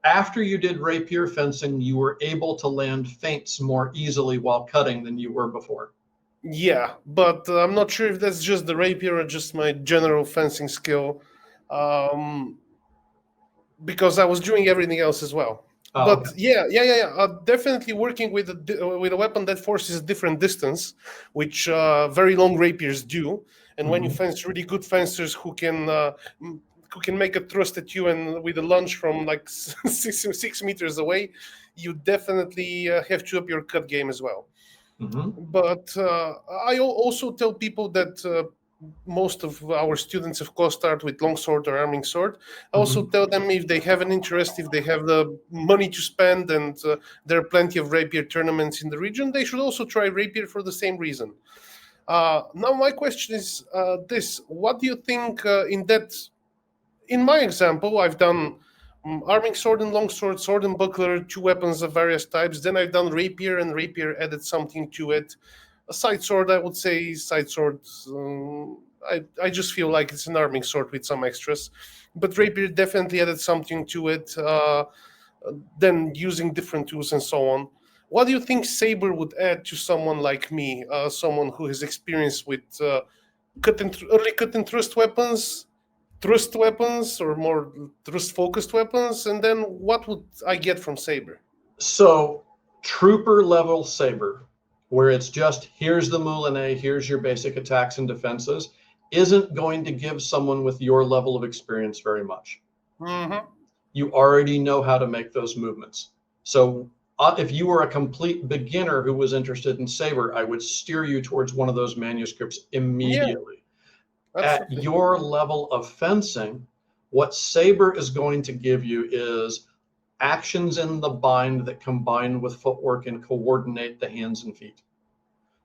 After you did rapier fencing, you were able to land feints more easily while cutting than you were before. yeah, but I'm not sure if that's just the rapier or just my general fencing skill. Um, because I was doing everything else as well. Oh, But okay. yeah. Definitely working with a weapon that forces a different distance, which very long rapiers do. And when you Mhm. fence really good fencers who can make a thrust at you and with a lunge from like 6 meters away, you definitely have to up your cut game as well. Mhm. But I also tell people that most of our students, of course, start with longsword or arming sword. I also Mhm. tell them if they have an interest, if they have the money to spend, and there are plenty of rapier tournaments in the region, they should also try rapier for the same reason. Now, my question is this: what do you think in that? In my example, I've done arming sword and longsword, sword and buckler, two weapons of various types. Then I've done rapier, and rapier added something to it. A side sword, I would say, side sword. I just feel like it's an arming sword with some extras, but rapier definitely added something to it. Then using different tools and so on. What do you think Saber would add to someone like me, someone who has experience with early cut and thrust weapons, or more thrust focused weapons? And then what would I get from Saber? So trooper level saber, where it's just here's the moulinet, here's your basic attacks and defenses, isn't going to give someone with your level of experience very much. Mm-hmm. You already know how to make those movements. So if you were a complete beginner who was interested in saber, I would steer you towards one of those manuscripts Yeah, immediately. At absolutely. your level of fencing, what saber is going to give you is actions in the bind that combine with footwork and coordinate the hands and feet.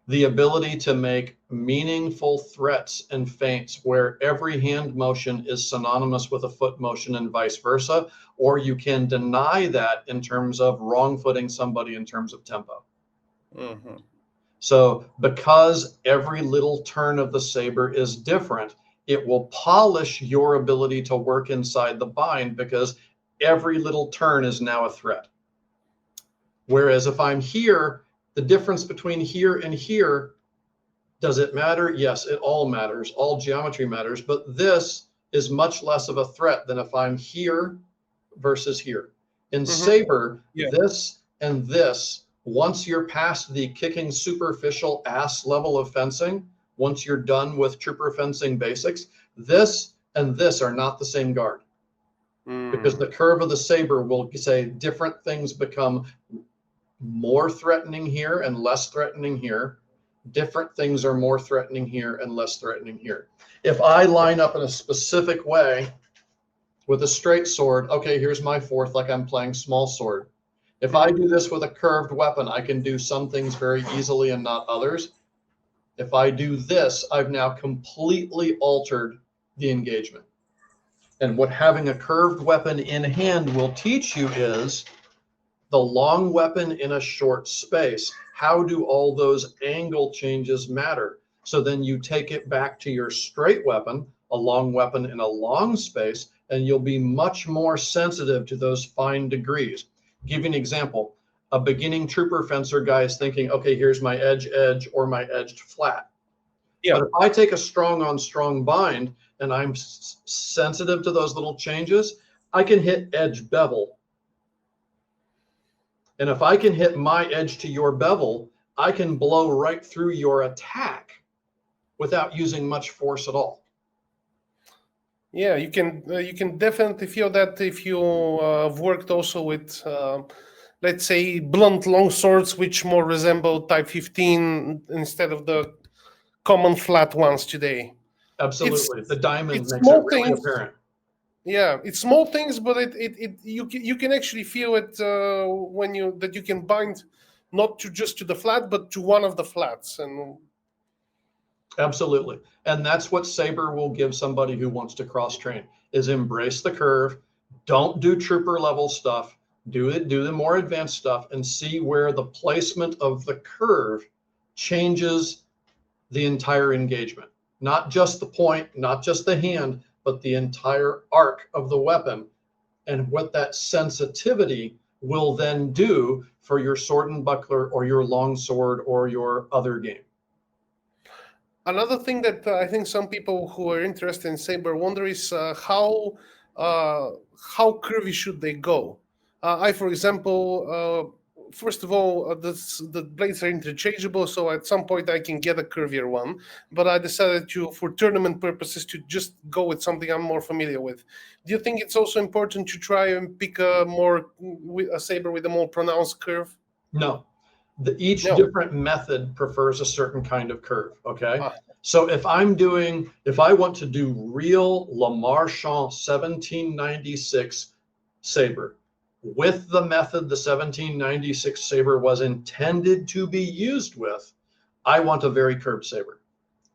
The ability to make meaningful threats and feints where every hand motion is synonymous with a foot motion and vice versa, or you can deny that in terms of wrong footing somebody in terms of tempo. Mm-hmm. So because every little turn of the saber is different, it will polish your ability to work inside the bind because every little turn is now a threat. Whereas if I'm here, the difference between here and here, does it matter? Yes, it all matters. All geometry matters, but this is much less of a threat than if I'm here versus here. In Mm-hmm. Saber, Yeah. this and this, once you're past the kicking superficial ass level of fencing, once you're done with trooper fencing basics, this and this are not the same guard. Because the Mm. curve of the saber will say different things become more threatening here and less threatening here. Different things are more threatening here and less threatening here. If I line up in a specific way with a straight sword, okay, here's my fourth, like I'm playing small sword. If I Mm-hmm. do this with a curved weapon, I can do some things very easily and not others. If I do this, I've now completely altered the engagement. And what having a curved weapon in hand will teach you is the long weapon in a short space. How do all those angle changes matter? So then you take it back to your straight weapon, a long weapon in a long space, and you'll be much more sensitive to those fine degrees. Give you an example. A beginning trooper fencer guy is thinking, okay, here's my edge, edge, or my edged flat. Yeah. But if I take a strong on strong bind and I'm sensitive to those little changes, I can hit edge bevel. And if I can hit my edge to your bevel, I can blow right through your attack without using much force at all. Yeah, you can definitely feel that if you have worked also with, let's say, blunt long swords, which more resemble Type 15 instead of the common flat ones today. It's Absolutely. The diamond it's makes it small really things. apparent. Yeah, it's small things, but you can actually feel it when you can bind not to just to the flat, but to one of the flats. And Absolutely. And that's what Saber will give somebody who wants to cross train is embrace the curve. Don't do trooper level stuff. Do the more advanced stuff and see where the placement of the curve changes the entire engagement. Not just the point, not just the hand, but the entire arc of the weapon and what that sensitivity will then do for your sword and buckler or your long sword or your other game. another thing that I think some people who are interested in saber wonder is how curvy should they go. For example, first of all, the blades are interchangeable, so at some point I can get a curvier one. But I decided to, for tournament purposes, to just go with something I'm more familiar with. Do you think it's also important to try and pick a saber with a more pronounced curve? No, Each No. different method prefers a certain kind of curve. Okay. Ah, So if I want to do real Lamarchand 1796 saber with the method the 1796 saber was intended to be used with, I want a very curved saber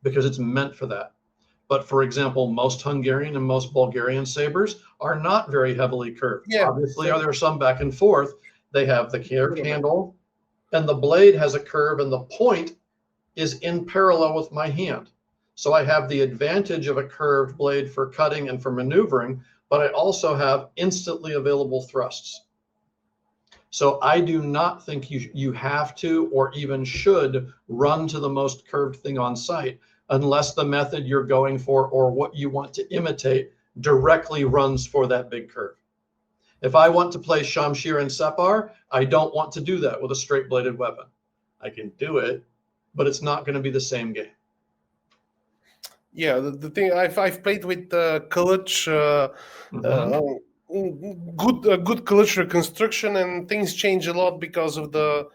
because it's meant for that. But for example, most Hungarian and most Bulgarian sabers are not very heavily curved. yeah. Obviously, there are some back and forth. They have the curved handle, and the blade has a curve, and the point is in parallel with my hand. So I have the advantage of a curved blade for cutting and for maneuvering, but I also have instantly available thrusts. So I do not think you have to or even should run to the most curved thing on site unless the method you're going for or what you want to imitate directly runs for that big curve. If I want to play Shamshir and Separ, I don't want to do that with a straight bladed weapon. I can do it, but it's not going to be the same game. Yeah, the thing I've played with Kaluch, good Kaluch reconstruction, and things change a lot because of the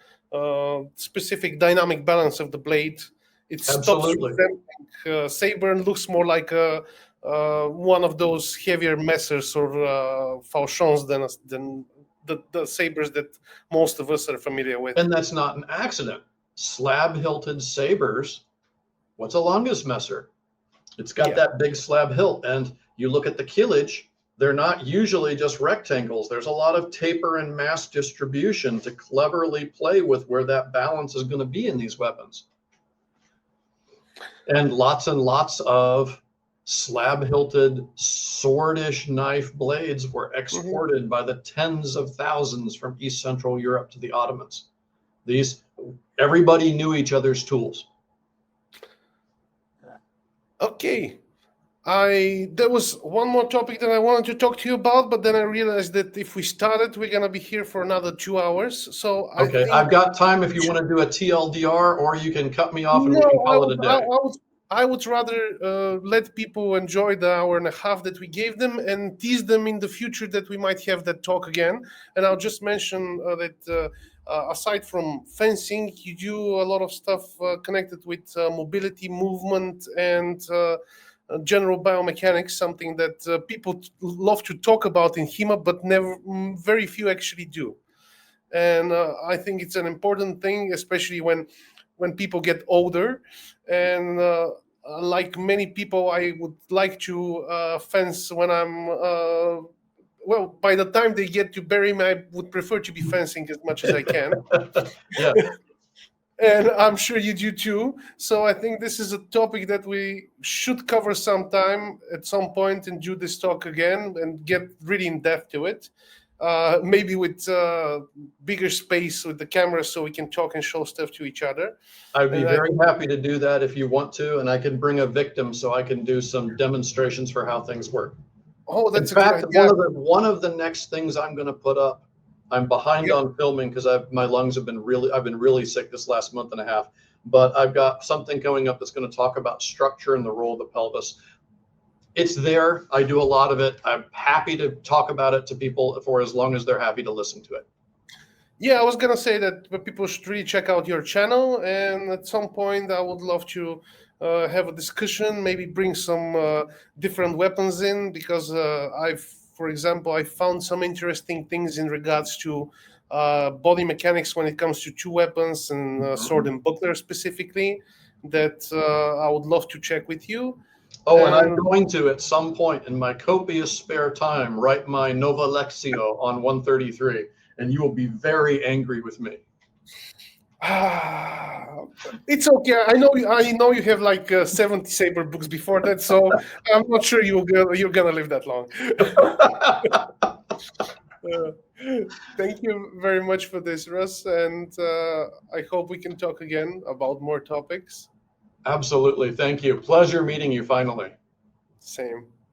specific dynamic balance of the blade. It stops Absolutely. resembling saber and looks more like one of those heavier messers or falchions than the sabers that most of us are familiar with. And that's not an accident. Slab-hilted sabers, what's a longus messer? It's got that big slab hilt, and you look at the killage, they're not usually just rectangles. There's a lot of taper and mass distribution to cleverly play with where that balance is going to be in these weapons. And lots of slab-hilted swordish knife blades were exported by the tens of thousands from East Central Europe to the Ottomans. Everybody knew each other's tools. Okay. There was one more topic that I wanted to talk to you about, but then I realized that if we started, we're gonna be here for another 2 hours. So okay, I've got time if you want to do a TLDR, or you can cut me off and we can call it a day. I would rather let people enjoy the hour and a half that we gave them and tease them in the future that we might have that talk again. And I'll just mention that aside from fencing, you do a lot of stuff connected with mobility, movement, and general biomechanics, something that people love to talk about in HEMA, but very few actually do. And I think it's an important thing, especially when people get older. And like many people, I would like to fence when I'm well, by the time they get to bury me, I would prefer to be fencing as much as I can. Yeah. And I'm sure you do too. So I think this is a topic that we should cover sometime at some point and do this talk again and get really in depth to it. Maybe with bigger space with the camera so we can talk and show stuff to each other. I'd be very happy to do that if you want to, and I can bring a victim so I can do some demonstrations for how things work. Oh, that's in fact, one of the next things I'm going to put up, I'm behind on filming because I've been really sick this last month and a half, but I've got something going up that's going to talk about structure and the role of the pelvis. It's there. I do a lot of it. I'm happy to talk about it to people for as long as they're happy to listen to it. Yeah, I was going to say that people should really check out your channel. And at some point, I would love to have a discussion, maybe bring some different weapons in, because for example, I found some interesting things in regards to body mechanics when it comes to two weapons and sword and buckler specifically that I would love to check with you. Oh, and I'm going to, at some point in my copious spare time, write my Nova Lexio on 133, and you will be very angry with me. It's okay. I know you have like 70 Saber books before that, so I'm not sure you're gonna live that long. Thank you very much for this, Russ, and I hope we can talk again about more topics. Absolutely. Thank you. Pleasure meeting you finally. Same.